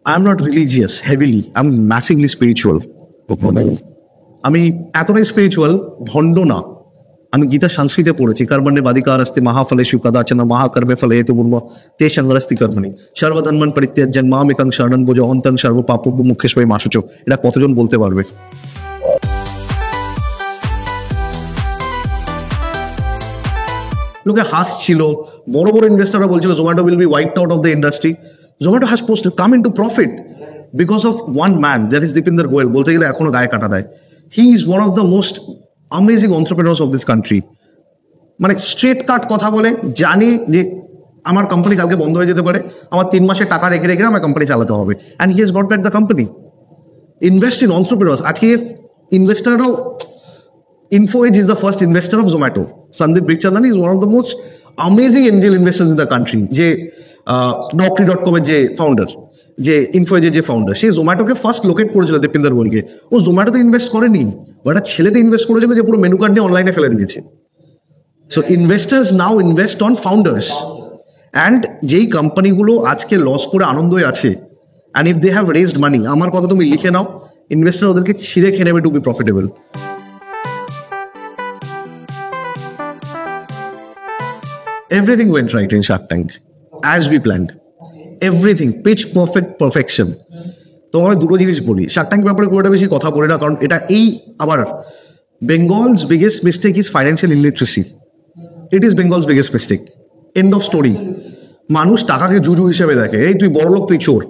I am not religious heavily, I am massively spiritual. আমি এতটাই spiritual, ভণ্ড না। আমি গীতা সংস্কৃতে পড়েছি, কর্মণ্যে বাধিকার আস্তে মহাফলেষু কদাচন মহাকর্মে ফলে হেতু পূর্ব তে সংগ্রস্তি কর্মণি সর্বধর্মান পরিত্যাজ্যং মামেকং শরণং ভজ অহন্তং সর্ব পাপভ্য মুখ্যেশ্বরী মাসুচ। এটা কতজন বলতে পারবে? লোকে হাসছিল, বড় বড় ইনভেস্টাররা বলছিল Zomato will be wiped out of the industry. Zomato has post come in to profit because of one man, that is Deepinder Goyal. বলতে গেলে এখনো গায়ে কাটা দেয়। He is one of the most amazing entrepreneurs of this country. মানে স্ট্রেট কাট কথা বলে, জানি যে আমার কোম্পানি কালকে বন্ধ হয়ে যেতে পারে, আমার 3 মাসের টাকা রেখে রেখে আমার কোম্পানি চালাতে হবে, and he has brought back the company. Invest in entrepreneurs. আজকে ইনভেস্টাররাও, InfoEdge is the first investor of Zomato. Sandeep Bikhchandani is one of the most amazing angel investors in the country. যে Naukri.com এর যে founder, যে InfoEdge এর যে founder, সে জোম্যাটোকে first locate করেছিল দীপিন্দর গোয়েলকে। ও জোম্যাটোতে invest করেনি, ও একটা ছেলেতে ইনভেস্ট করেছিল যে পুরো মেনু কার্ড নিয়ে অনলাইনে ফেলে দিয়েছে। So investors now invest on founders. And যেই কোম্পানিগুলো আজকে লস করে আনন্দই আছে, and if they have raised money, আমার কথা তুমি লিখে নাও, ইনভেস্টার ওদেরকে ছিঁড়ে খেয়ে নেবে to be profitable. Everything went right in Shark Tank, as we planned. Everything, pitch perfect, perfection. তো আমি দুটো জিনিস বলি, শার্ক ট্যাঙ্ক ব্যাপারে খুব একটা বেশি কথা বলি না, কারণ এটা আবার Bengal's biggest mistake is financial illiteracy. It is Bengal's biggest mistake, and of story. মানুষ টাকাকে জুজু হিসেবে দেখে, এই তুই বড় লোক, তুই চোর,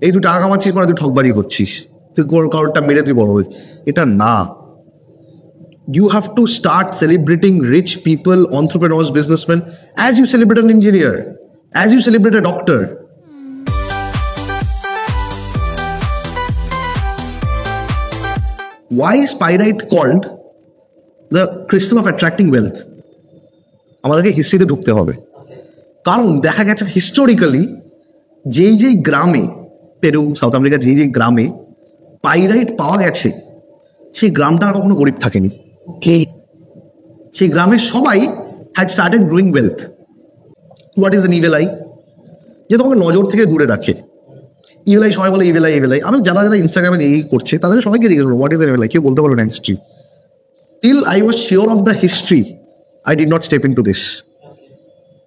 এই তুই টাকা কামাচ্ছিস মানে তুই ঠকবাজি করছিস, তুই কারোরটা মেরে তুই বড় হয়েছিস। এটা না। You have to start celebrating rich people, entrepreneurs, businessmen, as you celebrate an engineer, as you celebrate a doctor. Why is pyrite called the crystal of attracting wealth? আমাদেরকে হিস্ট্রিতে ঢুকতে হবে, কারণ দেখা গেছে হিস্টোরিক্যালি যেই গ্রামে, পেরু, সাউথ আমেরিকা, যেই গ্রামে পাইরাইট পাওয়া গেছে, সেই গ্রামটা আর কখনো গরিব থাকেনি। সেই গ্রামের সবাই had started growing wealth. What is an evil I? যে তোমাকে নজর থেকে দূরে রাখে। ইভিল আই, সবাই বলে ইভিল আই, ইভিল আই। আমি যারা যারা ইনস্টাগ্রামে এই করছে তাদের সবাইকে জিজ্ঞেস করবো what is an evil eye, কেউ বলতে পারবে না history. Till I was sure of the history, I did not step in two this.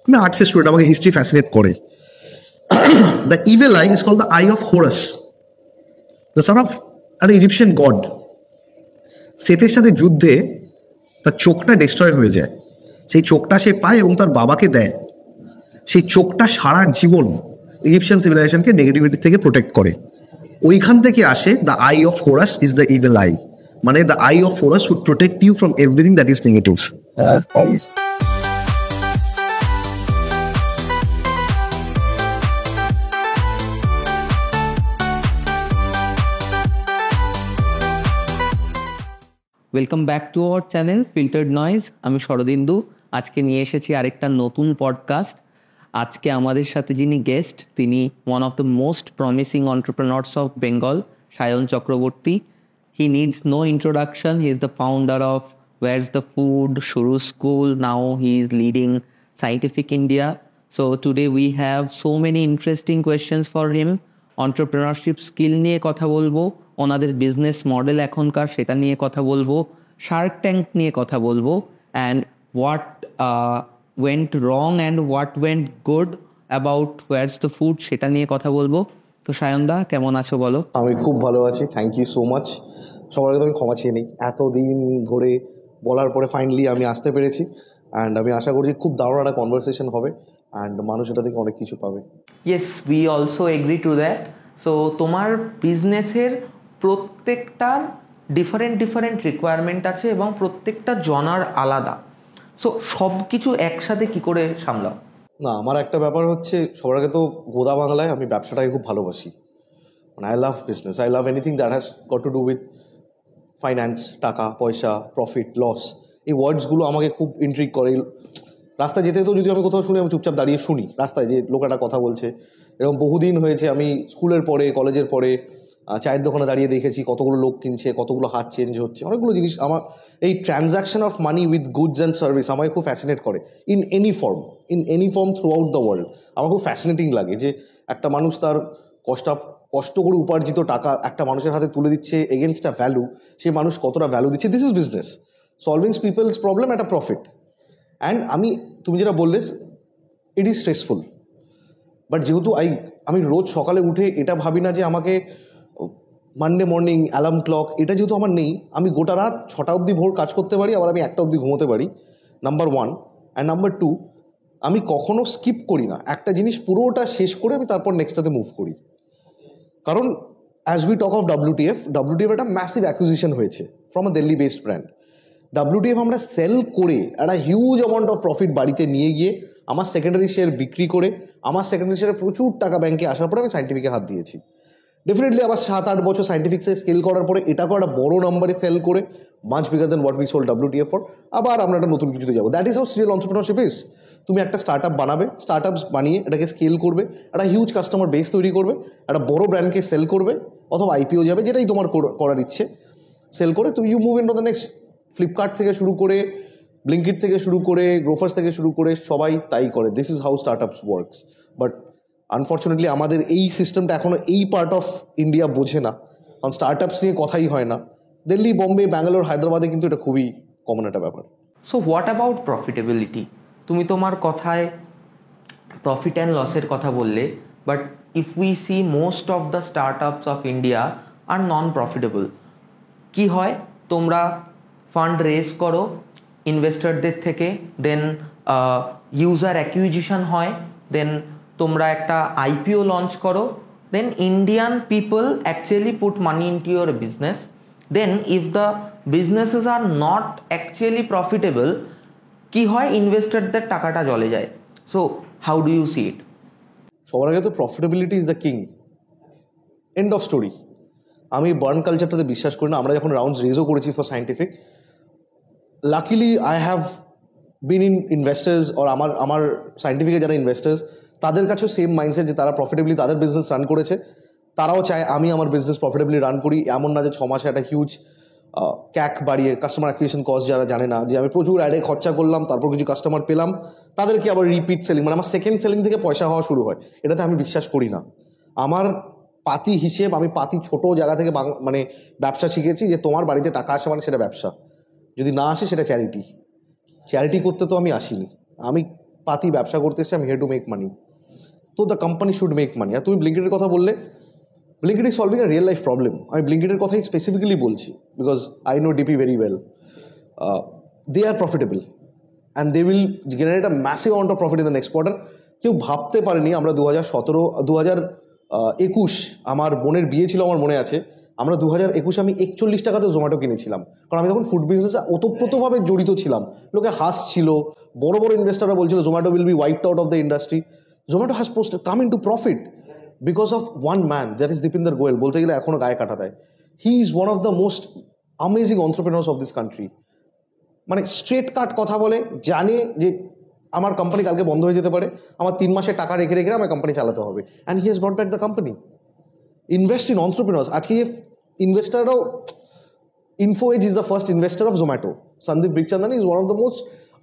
আমি আর্টসের স্টুডেন্ট, আমাকে হিস্ট্রি ফ্যাসিনেট করে। The evil eye is called the eye of Horus, the son of an Egyptian god. সেতের সাথে যুদ্ধে তার চোখটা destroy হয়ে যায়, সেই চোখটা সে পায় এবং তার বাবাকে দেয়। সেই চোখটা সারা জীবন ইজিপশিয়ান সিভিলাইজেশনকে নেগেটিভিটি থেকে প্রোটেক্ট করে। ওইখান থেকে আসে the eye of Horus is the evil eye, মানে the eye of Horus would protect you from everything that is negative. Welcome back to our channel filtered noise. আমি শরদিন্দু। আজকে নিয়ে এসেছি আরেকটা নতুন পডকাস্ট। আজকে আমাদের সাথে যিনি গেস্ট, তিনি one of the most promising entrepreneurs of Bengal, Sayan Chakraborty. He needs no introduction. He is the founder of Where's the Food, Shuru School. Now he is leading Scientific India. So today we have so many interesting questions for him. Entrepreneurship skill নিয়ে কথা বলবো, ওনাদের business model এখনকার সেটা নিয়ে কথা বলবো, Shark tank নিয়ে কথা বলবো, and what went wrong and what went good about Where's the Food সেটা নিয়ে কথা বলবো। তো সায়নদা, কেমন আছো বলো? আমি খুব ভালো আছি, থ্যাংক ইউ সো মাচ। সবার আগে আমি ক্ষমা চেয়ে নিই, এতদিন ধরে বলার পরে ফাইনালি আমি আসতে পেরেছি, অ্যান্ড আমি আশা করি খুব দারুণ একটা কনভারসেশন হবে, অ্যান্ড মানুষ এটা থেকে অনেক কিছু পাবে। Yes, we also agree to that. So তোমার বিজনেসের প্রত্যেকটার ডিফারেন্ট রিকোয়ারমেন্ট আছে এবং প্রত্যেকটা জনার আলাদা। সো সব কিছু একসাথে কি করে সামলাও? না, আমার একটা ব্যাপার হচ্ছে, সবার আগে তো গোদা বাংলায় আমি ব্যবসাটাকে খুব ভালোবাসি। মানে I love business, I love anything that has got to do with finance, টাকা পয়সা, প্রফিট লস, এই ওয়ার্ডসগুলো আমাকে খুব ইন্ট্রিগ করে। রাস্তায় যেতে তো যদি আমি কোথাও শুনি, আমি চুপচাপ দাঁড়িয়ে শুনি রাস্তায় যে লোকেরা কথা বলছে। এরকম বহুদিন হয়েছে, আমি স্কুলের পরে, কলেজের পরে চায়ের দোকানে দাঁড়িয়ে দেখেছি কতগুলো লোক কিনছে, কতগুলো হাত চেঞ্জ হচ্ছে, অনেকগুলো জিনিস। আমার এই transaction of money with goods and service আমাকে খুব ফ্যাসিনেট করে। In any form through out the world আমার খুব ফ্যাসিনেটিং লাগে যে একটা মানুষ তার কষ্ট করে উপার্জিত টাকা একটা মানুষের হাতে তুলে দিচ্ছে এগেনস্ট আ ভ্যালু, সেই মানুষ কতটা ভ্যালু দিচ্ছে, this is business, solving people's problem at a profit. And তুমি যেটা বললে, ইট ইজ স্ট্রেসফুল, বাট যেহেতু আমি রোজ সকালে উঠে এটা ভাবি না যে আমাকে মানডে মর্নিং অ্যালার্ম ক্লক, এটা যেহেতু আমার নেই, আমি গোটা রাত 6টা অবধি ভোর কাজ করতে পারি, আবার আমি 1টা অবধি ঘুমোতে পারি, নাম্বার 1। অ্যান্ড নাম্বার 2, আমি কখনো স্কিপ করি না, একটা জিনিস পুরোটা শেষ করে আমি তারপর নেক্সটটাতে মুভ করি। কারণ as we talk of WTF একটা ম্যাসিভ অ্যাকুইজিশন হয়েছে from a Delhi based brand. WTF আমরা সেল করে একটা হিউজ অ্যামাউন্ট অফ প্রফিট বাড়িতে নিয়ে গিয়ে আমার সেকেন্ডারি শেয়ার বিক্রি করে আমার সেকেন্ডারি শেয়ারে প্রচুর টাকা ব্যাংকে আসার পরে আমি সায়েন্টিফিকে হাত দিয়েছি। ডেফিনেটলি আবার 7-8 বছর সায়েন্টিফিক্সে স্কেল করার পরে এটাকেও একটা বড় নাম্বারে সেল করে much bigger then what we sold WTF for, আবার আমরা একটা নতুন কিছুতে যাবো। That is how serial entrepreneurship is. তুমি একটা স্টার্ট আপ বানাবে, স্টার্ট আপ বানিয়ে এটাকে স্কেল করবে, একটা হিউজ কাস্টমার বেস তৈরি করবে, একটা বড় ব্র্যান্ডকে সেল করবে, অথবা IPO যাবে, যেটাই তোমার করার ইচ্ছে, সেল করে তুমি you move in to the next. Flipkart থেকে শুরু করে, ব্লিঙ্কিট থেকে শুরু করে, গ্রোফার্স থেকে শুরু করে সবাই তাই করে। দিস ইজ হাউ স্টার্ট আপস ওয়ার্কস। বাট আনফর্চুনেটলি আমাদের এই সিস্টেমটা এখনও এই পার্ট অফ ইন্ডিয়া বোঝে না, কারণ স্টার্ট আপস নিয়ে কথাই হয় না। দিল্লি, বোম্বে, ব্যাঙ্গালোর, হায়দ্রাবাদে কিন্তু এটা খুবই কমন একটা ব্যাপার। So what about profitability? তুমি তোমার কথায় প্রফিট অ্যান্ড লসের কথা বললে, but if we see most of the startups of India are non profitable. কি হয়, তোমরা ফান্ড রেজ করো ইনভেস্টরদের থেকে, দেন ইউজার অ্যাকুইজিশন হয়, দেন তোমরা একটা IPO লঞ্চ করো, then Indian people actually put money into your business, then if the businesses are not actually profitable, কি হয়, ইনভেস্টরদের টাকাটা জলে যায়। So how do you see it? সবার আগে তো profitability is the king, end of story. আমি বার্ন কালচারটাতে বিশ্বাস করি না। আমরা যখন রাউন্ডস রেজও করেছি for scientific, luckily I have been in investors, ওর আমার সায়েন্টিফিকে যারা ইনভেস্টার্স, তাদের কাছেও সেম মাইন্ডসেট যে তারা প্রফিটেবলি তাদের বিজনেস রান করেছে, তারাও চায় আমি আমার বিজনেস প্রফিটেবলি রান করি। এমন না যে 6 মাসে একটা হিউজ ক্যাক বাড়িয়ে, কাস্টমার অ্যাকুইজিশন কস্ট যারা জানে না, যে আমি প্রচুর অ্যাডে খরচা করলাম, তারপর কিছু কাস্টমার পেলাম, তাদেরকে আবার রিপিট সেলিং, মানে আমার সেকেন্ড সেলিং থেকে পয়সা হওয়া শুরু হয়, এটাতে আমি বিশ্বাস করি না। আমার পাতি হিসেব, আমি পাতি ছোট জায়গা থেকে মানে ব্যবসা শিখেছি যে তোমার বাড়িতে টাকা আসে মানে সেটা ব্যবসা, যদি না আসে সেটা চ্যারিটি। চ্যারিটি করতে তো আমি আসিনি, আমি পাতি ব্যবসা করতে এসেছি, আমি হিয়ার টু মেক মানি। তো the company should make money. আর তুমি ব্লিঙ্কিটের কথা বললে, Blinkit is solving a real life problem. আমি ব্লিঙ্কিটের কথাই স্পেসিফিক্যালি বলছি because I know DP very well. They are profitable and they will generate a massive amount of profit in the next quarter. কেউ ভাবতে পারেনি আমরা 2021 আমার বোনের বিয়ে ছিল, আমার মনে আছে, আমরা 2021 আমি 41 টাকাতে জোম্যাটো কিনেছিলাম, কারণ আমি তখন ফুড বিজনেসে ওতপ্রোতভাবে জড়িত ছিলাম। লোকে হাসছিল, বড় বড় ইনভেস্টাররা বলছিল Zomato will be wiped out of the industry. Zomato has come in to profit because of one man, that is Deepinder Goyal. বলতে গেলে এখনো গায়ে কাটা দেয়। He is one of the most amazing entrepreneurs of this country. মানে স্ট্রেট কাট কথা বলে, জানে যে আমার কোম্পানি কালকে বন্ধ হয়ে যেতে পারে, আমার 3 মাসের টাকা রেখে রেখে আমার কোম্পানি চালাতে হবে, and he has brought back the company. Invest in entrepreneurs. আজকে ইনভেস্টাররাও, Info Edge is the first investor of Zomato. Sandeep Bikhchandani is one of the most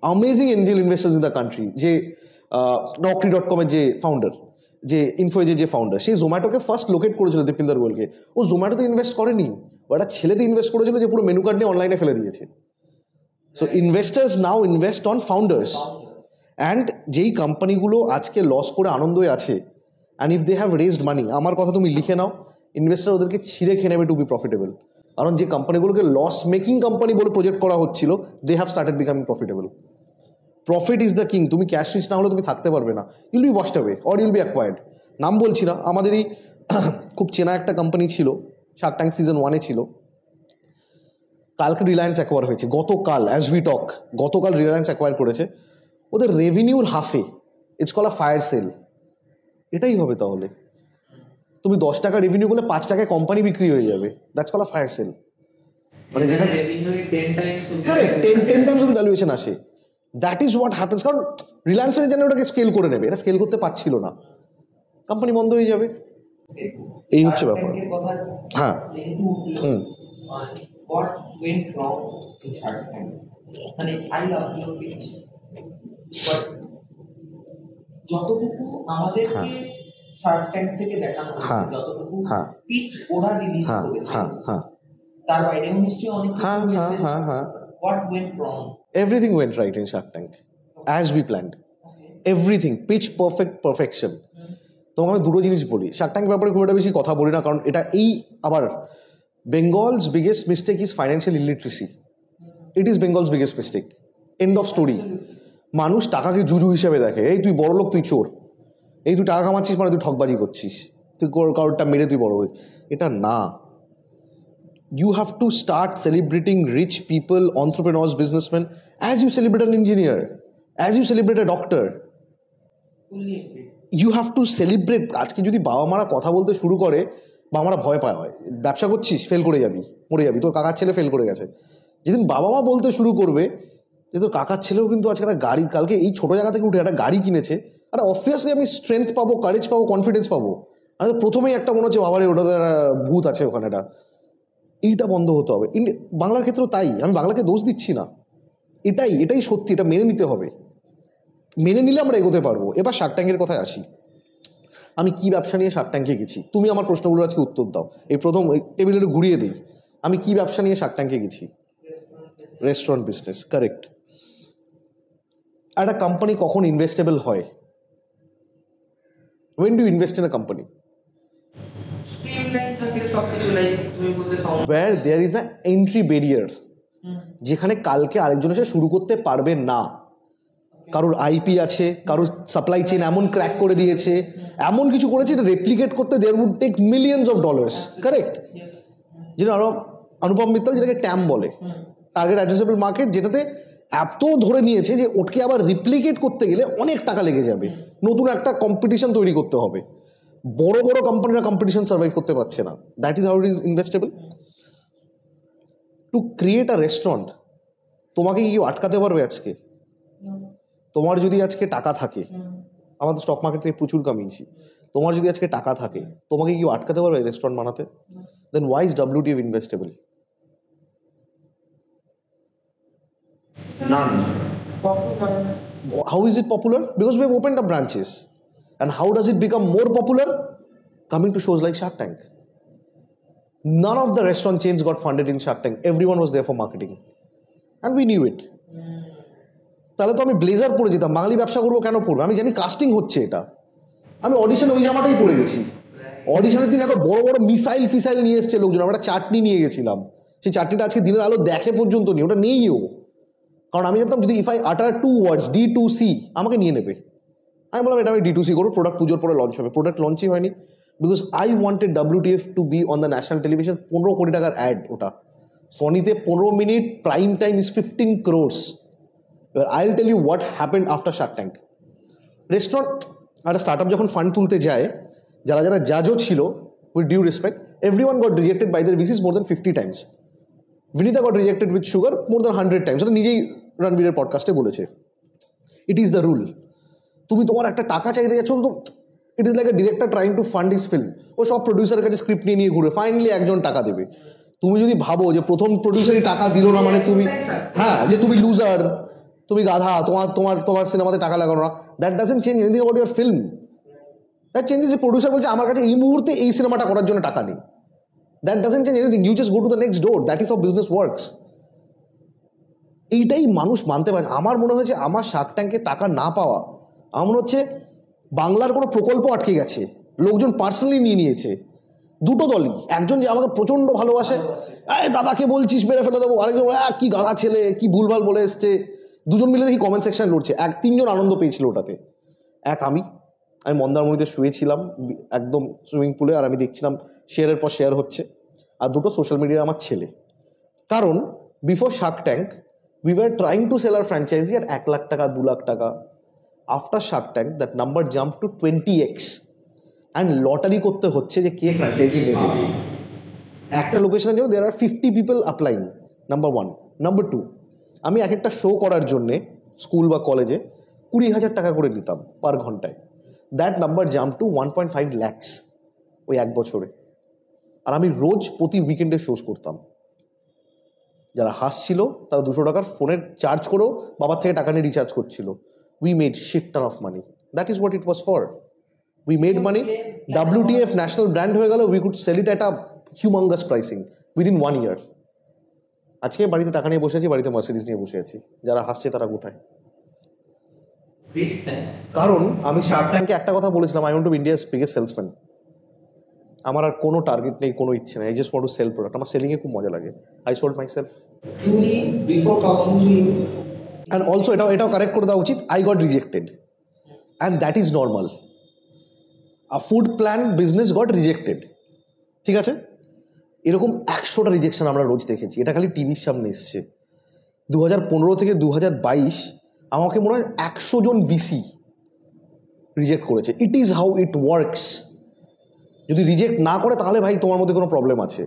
amazing angel investors in the country. যে Naukri.com-এর যে ফাউন্ডার, যে ইনফো এজের যে ফাউন্ডার, সেই জোম্যাটোকে first locate করেছিল দীপিন্দর গোয়েলকে। ও জোম্যাটোতে ইনভেস্ট করেনি, ও একটা ছেলেতে ইনভেস্ট করেছিল যে পুরো মেনু কার্ড নিয়ে অনলাইনে ফেলে দিয়েছে। So investors now invest on founders, and যেই কোম্পানিগুলো আজকে লস করে আনন্দই আছে, and if they have raised money, আমার কথা তুমি লিখে নাও, ইনভেস্টার ওদেরকে ছিঁড়ে খেয়ে নেবে টু বি প্রফিটেবল। কারণ যে কোম্পানিগুলোকে লস মেকিং কোম্পানি বলে প্রজেক্ট করা হচ্ছিল, they have started becoming profitable. Profit is the king. তুমি ক্যাশ রিচ না হলে তুমি থাকতে পারবে না, you'll be washed away or you'll be acquired. নাম বলছি না, আমাদেরই খুব চেনা একটা কোম্পানি ছিল, শার্ক ট্যাঙ্ক সিজন 1-এ ছিল। কালকে রিলায়েন্স অ্যাকোয়ার হয়েছে, গতকাল অ্যাজ উই টক, গতকাল রিলায়েন্স অ্যাকোয়ার করেছে। ওদের রেভিনিউর হাফে, it's call a fire sale. এটাই হবে তাহলে, তুমি 10 টাকা রেভিনিউ করলে 5 টাকায় কোম্পানি বিক্রি হয়ে যাবে, that's call a fire sale. মানে যেখানে 10 টাইমস যদি ভ্যালুয়েশন আসে, দ্যাট ইজ হোয়াট হ্যাপেন্স। কারণ রিলায়েন্সের জন্য ওটাকে স্কেল করে নেবে, এটা স্কেল করতে পারছিল না, কোম্পানি বন্ধ হয়ে যাবে। এই হচ্ছে ব্যাপার। হ্যাঁ, What went wrong in Shark Tank? মানে I love your pitch, but যতটুকু আমাদেরকে শার্ক ট্যাঙ্ক থেকে দেখানো হ্যাঁ, হয়েছে যতটুকু হ্যাঁ। পিচ ওরা রিলিজ হ্যাঁ করেছে হ্যাঁ হ্যাঁ তার বাইরেও নিশ্চয়ই অনেক হ্যাঁ কিছু হ্যাঁ হয়েছে। হ্যাঁ হ্যাঁ what went wrong? everything went right in Shark Tank as we planned. Everything pitch perfection. তোমাকে আমি দুটো জিনিস বলি, শার্ক ট্যাঙ্ক ব্যাপারে খুব একটা বেশি কথা বলি না, কারণ এটা এই আবার Bengal's biggest mistake is financial illiteracy. It is Bengal's biggest mistake, and of story. মানুষ টাকাকে জুজু হিসেবে দেখে, এই তুই বড় লোক, তুই চোর, এই তুই টাকা কামাচ্ছিস মানে তুই ঠকবাজি করছিস, তুই কারোরটা মেরে তুই বড় হয়েছিস। এটা না, you have to start celebrating rich people, entrepreneurs, businessmen as you celebrate an engineer, as you celebrate a doctor. Fully agree. You have to celebrate. আজকে যদি বাবা মারা কথা বলতে শুরু করে, বাবা মারা ভয় পায়, হয় ব্যবসা করছিস ফেল করে যাবি, মরে যাবি, তোর কাকার ছেলে ফেল করে গেছে। যেদিন বাবা মা বলতে শুরু করবে যে তোর কাকার ছেলেও কিন্তু আজকে একটা গাড়ি, কালকে এই ছোটো জায়গা থেকে উঠে একটা গাড়ি কিনেছে, আর অবভিয়াসলি আমি স্ট্রেংথ পাবো, কারেজ পাবো, কনফিডেন্স পাবো। আমি তো প্রথমেই একটা মনে হচ্ছে বাবারে ওটাতে একটা ভূত আছে ওখানে, এটা এইটা বন্ধ হতে হবে। বাংলার ক্ষেত্রেও তাই, আমি বাংলাকে দোষ দিচ্ছি না, এটাই সত্যি, এটা মেনে নিতে হবে, মেনে নিলে আমরা এগোতে পারবো। এবার শার্ক ট্যাঙ্কের কথায় আসি, আমি কি ব্যবসা নিয়ে শার্ক ট্যাঙ্কে গেছি, তুমি আমার প্রশ্নগুলোর আজকে উত্তর দাও। এই প্রথম টেবিলের ঘুরিয়ে দিই, আমি কি ব্যবসা নিয়ে শার্ক ট্যাঙ্কে গেছি? Restaurant business, correct. একটা কোম্পানি কখন ইনভেস্টেবল হয়? when do you invest in a company? where there is an entry barrier, যেখানে কালকে আরেকজন এসে শুরু করতে পারবে না। কারোর আইপি আছে, কারোর সাপ্লাই চেইন এমন ক্র্যাক করে দিয়েছে, এমন কিছু করেছে এটা রেপ্লিকেট করতে there would take millions of dollars, correct? যেটা অনুপম মিত্তল যেটাকে ট্যাম বলে, টার্গেট অ্যাড্রেসেবল মার্কেট, যেটাতে এত ধরে নিয়েছে যে ওটকে আবার রিপ্লিকেট করতে গেলে অনেক টাকা লেগে যাবে, নতুন একটা কম্পিটিশন তৈরি করতে হবে। বড় বড় কোম্পানিরা কম্পিটিশন সার্ভাইভ করতে পারছে না। That is how it is investable. To create a restaurant, তোমাকে কি কেউ আটকাতে পারবে আজকে? তোমার যদি আজকে টাকা থাকে, আমাদের স্টক মার্কেট থেকে প্রচুর কামিয়েছি, তোমার যদি আজকে টাকা থাকে, তোমাকে কেউ আটকাতে পারবে রেস্টুরেন্ট বানাতে? Then why is WTF investable? None. How is it popular? Because we have opened up branches. And how does it become more popular? Coming to shows like Shark Tank. None of the restaurant chains got funded in Shark Tank. Everyone was there for marketing. And we knew it. তাহলে তো আমি blazer পরে যেতাম, বাঙালি ব্যবসা করবো কেন পড়বো? আমি জানি কাস্টিং হচ্ছে, এটা আমি অডিশনে ওই জামাটাই পরে গেছি। অডিশনের দিন এত বড় বড় মিসাইল ফিসাইল নিয়ে এসছে লোকজন, আমরা একটা চাটনি নিয়ে গেছিলাম, সেই চাটনিটা আজকে দিনের আলো দেখে পর্যন্ত নেই, ওটা নেইও। কারণ আমি জানতাম যদি ইফ আই আটার 2 words D2C আমাকে নিয়ে নেবে। আমি বললাম এটা আমি D2C করবো, প্রোডাক্ট পুজোর পরে লঞ্চ হবে। প্রোডাক্ট লঞ্চই হয়নি, because I wanted WTF to be on the national television. 15 কোটি টাকার অ্যাড ওটা, সনিতে 15 minute, prime time is 15 crores। এবার I will tell you what happened after Shark Tank. Restaurant একটা স্টার্ট আপ যখন ফান্ড তুলতে যায়, যারা যারা জাজও ছিল, with due respect, everyone got rejected by the VCs more than 50 times। Vinita got rejected with Sugar more than 100 times। ওটা নিজেই রণবীরের পডকাস্টে বলেছে। It is the rule. তুমি তোমার একটা টাকা চাইতে যাচ্ছ, তো it is like a director trying to fund his film. ও সব প্রডিউসারের কাছে স্ক্রিপ্ট নিয়ে ঘুরে, ফাইনালি একজন টাকা দেবে। তুমি যদি ভাবো যে প্রথম প্রডিউসারই টাকা দিল না মানে তুমি, হ্যাঁ, যে তুমি লুজার, তুমি গাধা, তোমার সিনেমাতে টাকা লাগানো না, that doesn't change anything about your film. That changes যে প্রডিউসার বলছে আমার কাছে এই মুহূর্তে এই সিনেমাটা করার জন্য টাকা নেই। That doesn't change anything, you just go to the next door. That is how business works. এইটাই মানুষ মানতে পারে। আমার মনে হয়েছে আমার শার্ক ট্যাঙ্কে টাকা না পাওয়া, আমার মনে হচ্ছে বাংলার কোনো প্রকল্প আটকে গেছে, লোকজন পার্সোনালি নিয়ে নিয়েছে। দুটো দলই, একজন যে আমাকে প্রচণ্ড ভালোবাসে, দাদাকে বলছিস মেরে ফেলে দেবো, আরেকজন কি গাধা ছেলে, কি ভুলভাল বলে এসছে। দুজন মিলে দেখি কমেন্ট সেকশন লড়ছে। 3জন আনন্দ পেয়েছিল ওটাতে। আমি মন্দারমণিতে শুয়েছিলাম একদম সুইমিং পুলে, আর আমি দেখছিলাম শেয়ারের পর শেয়ার হচ্ছে। আর দুটো সোশ্যাল মিডিয়ার আমার ছেলে। কারণ before Shark tank we were trying to sell our franchisee at 1 lakh টাকা, 2 lakh টাকা. After Shark Tank, that number jumped to 20x. And lottery করতে হচ্ছে যে কে ফ্র্যাঞ্চাইজি নেবে। একটা লোকেশনের জন্য there are 50 people applying. Number 1. Number 2, আমি এক একটা শো করার জন্যে স্কুল বা কলেজে 20,000 টাকা করে নিতাম পার ঘন্টায়। That number jump to 1.5 lakhs ওই 1 বছরে। আর আমি রোজ প্রতি উইকেন্ডে শোজ করতাম। যারা হাসছিল তারা 200 টাকার ফোনের চার্জ করেও বাবার থেকে টাকা নিয়ে রিচার্জ করছিল। We made shit ton of money. That is what it was for. We made money, WTF national brand হয়ে গেল, we could sell it at a humongous pricing within 1 year। আজকে বাড়িতে টাকা নিয়ে বসে আছি, বাড়িতে মার্সিডিজ নিয়ে বসে আছি। যারা হাসছে তারা কোথায়? কারণ আমি শার্ক ট্যাঙ্কে একটা কথা বলেছিলাম, I want to be India's biggest salesman. আমার আর কোনো টার্গেট নেই, কোনো ইচ্ছে নেই, I just want to sell product. আমার সেলিংয়ে খুব মজা লাগে। I sold myself. Truly, before talking to you, and also এটাও কারেক্ট করে দেওয়া উচিত, I got rejected and that is normal. A food plan business got rejected, ঠিক আছে? এরকম 100টা রিজেকশন আমরা রোজ দেখেছি। এটা খালি টিভির সামনে এসছে। 2015 থেকে 2022 আমাকে মনে হয় 100 জন ভিসি রিজেক্ট করেছে। ইট ইজ হাউ ইট ওয়ার্কস। যদি রিজেক্ট না করে তাহলে ভাই তোমার মধ্যে কোনো প্রবলেম আছে।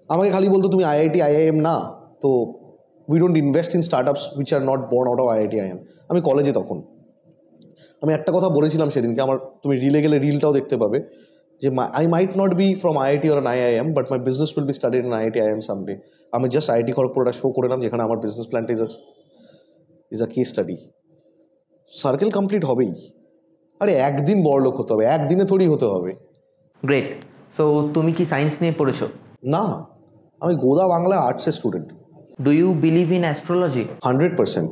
আমাকে খালি বলতো তুমি IIT IIM না, তো we don't invest in startups which are not born out of IIT IIM। আমি কলেজে তখন আমি একটা কথা বলেছিলাম সেদিনকে, আমার তুমি রিলে গেলে রিলটাও দেখতে পাবে, যে I might not be from IIT or an IIM, but my business will be studied in IIT IIM someday. আমি জাস্ট IIT খড়গপুর একটা শো করলাম যেখানে আমার বিজনেস প্ল্যানটা is a case study. Circle complete হবেই। আরে একদিন বড়লোক হতে হবে, একদিনে থোড়ি হতে হবে। গ্রেট। সো তুমি কি সায়েন্স নিয়ে পড়েছো? না, আমি গোদা বাংলা আর্টসের student. Do you believe in astrology? 100%।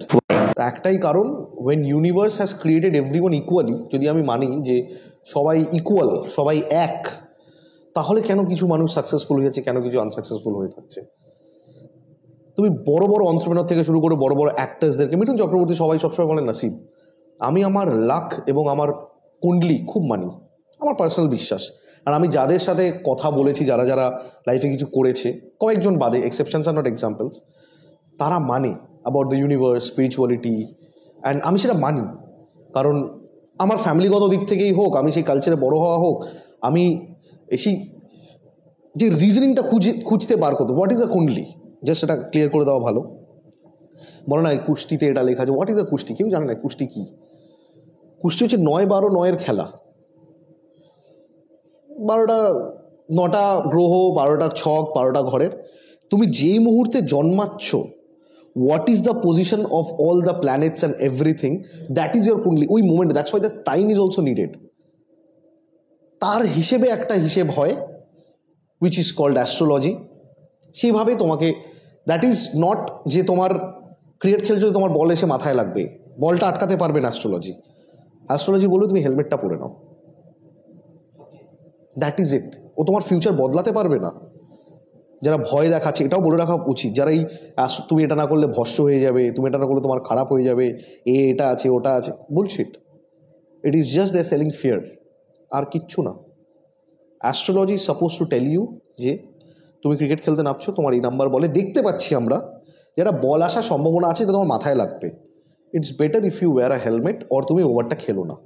একটাই কারণ, when universe has created everyone equally, যদি আমি মানি যে সবাই ইকুয়াল, সবাই এক, তাহলে কেন কিছু মানুষ সাকসেসফুল হয়ে যাচ্ছে, কেন কিছু আনসাকসেসফুল হয়ে থাকছে? তুমি বড় বড় এন্টারপ্রেনার থেকে শুরু করে বড় বড় অ্যাক্টার্সদেরকে, মিঠুন চক্রবর্তী, সবাই সবসময় বলেন নসিব। আমি আমার লাক এবং আমার কুণ্ডলি খুব মানি, আমার পার্সোনাল বিশ্বাস। আর আমি যাদের সাথে কথা বলেছি, যারা যারা লাইফে কিছু করেছে, কয়েকজন বাদে, এক্সেপশনস আর নট এক্সাম্পলস, তারা মানে about the universe, spirituality, and আমি সেটা মানি। কারণ আমার ফ্যামিলিগত দিক থেকেই হোক, আমি সেই কালচারে বড় হওয়া হোক, আমি সেই যে রিজনিংটা খুঁজতে বার করতো, what is a Kundali, just সেটা ক্লিয়ার করে দেওয়া ভালো। বলো না কুষ্টিতে এটা লেখা আছে, হোয়াট ইজ আ কুষ্টি? কেউ জানে না কুষ্টি কি। কুষ্টি হচ্ছে 9-12-9-এর খেলা। 9টা গ্রহ, 12টা ছক, 12টা ঘরের। তুমি যেই মুহূর্তে জন্মাচ্ছ, what is the position of all the planets and everything, that is your kundli. ওই moment, that's why the time is also needed. তার হিসেবে একটা হিসেব হয় উইচ ইজ কল্ড অ্যাস্ট্রোলজি। সেইভাবে তোমাকে, দ্যাট ইজ নট যে তোমার ক্রিকেট খেলছো তোমার বল এসে মাথায় লাগবে, বলটা আটকাতে পারবে না অ্যাস্ট্রোলজি। অ্যাস্ট্রোলজি বলবে তুমি হেলমেটটা পরে নাও, দ্যাট ইজ ইট। ও তোমার ফিউচার বদলাতে পারবে না। যারা ভয় দেখাচ্ছে, এটাও বলে রাখা উচিত, যারা এই তুমি এটা না করলে ভস্য হয়ে যাবে, তুমি এটা না করলে তোমার খারাপ হয়ে যাবে, এটা আছে ওটা আছে, bullshit. It is just they selling fear, আর কিচ্ছু না। Astrology is suppose to tell you যে তুমি ক্রিকেট খেলতে নামছো, তোমার এই নাম্বার বলে দেখতে পাচ্ছি আমরা, যেটা বল আসার সম্ভাবনা আছে, এটা তোমার মাথায় লাগবে। It's better if you wear a helmet, or তুমি ওভারটা খেলো না।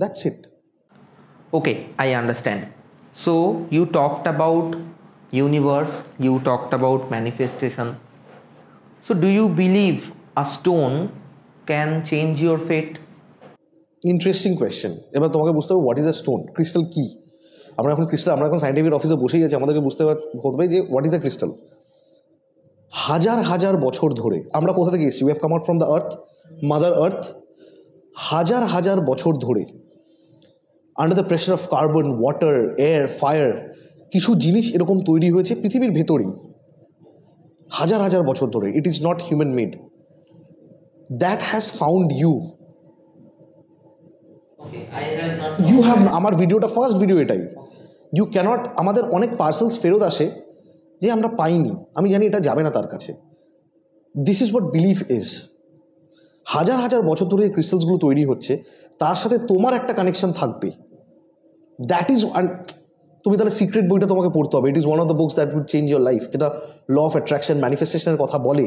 That's it. Okay, I understand. So you talked about universe, you talked about manifestation. So do you believe a stone can change your fate? Interesting question. এবার তোমাকে বুঝতে হবে what is a stone, crystal কি। আমরা এখন scientific অফিসে বসেই আছি, আমাদেরকে বুঝতে হবে যে হোয়াট ইজ আ ক্রিস্টাল। হাজার হাজার বছর ধরে আমরা কোথা থেকে এসেছি? We have come out from the earth, mother earth. হাজার হাজার বছর ধরে under the pressure of carbon, water, air, fire, কিছু জিনিস এরকম তৈরি হয়েছে পৃথিবীর ভেতরেই হাজার হাজার বছর ধরে। It is not human made. That has found you. You have, আমার ভিডিওটা ফার্স্ট ভিডিও এটাই। ইউ ক্যানট, আমাদের অনেক পার্সেলস ফেরত আসে যে আমরা পাইনি, আমি জানি এটা যাবে না তার কাছে। This is what belief is. হাজার হাজার বছর ধরে এই ক্রিস্টালসগুলো তৈরি হচ্ছে, তার সাথে তোমার একটা কানেকশন থাকবে। দ্যাট ইজ, তুমি তাহলে সিক্রেট বইটা তোমাকে পড়তে হবে। It is one of the books that will change your life, যেটা ল অফ অ্যাট্রাকশন, ম্যানিফেস্টেশনের কথা বলে,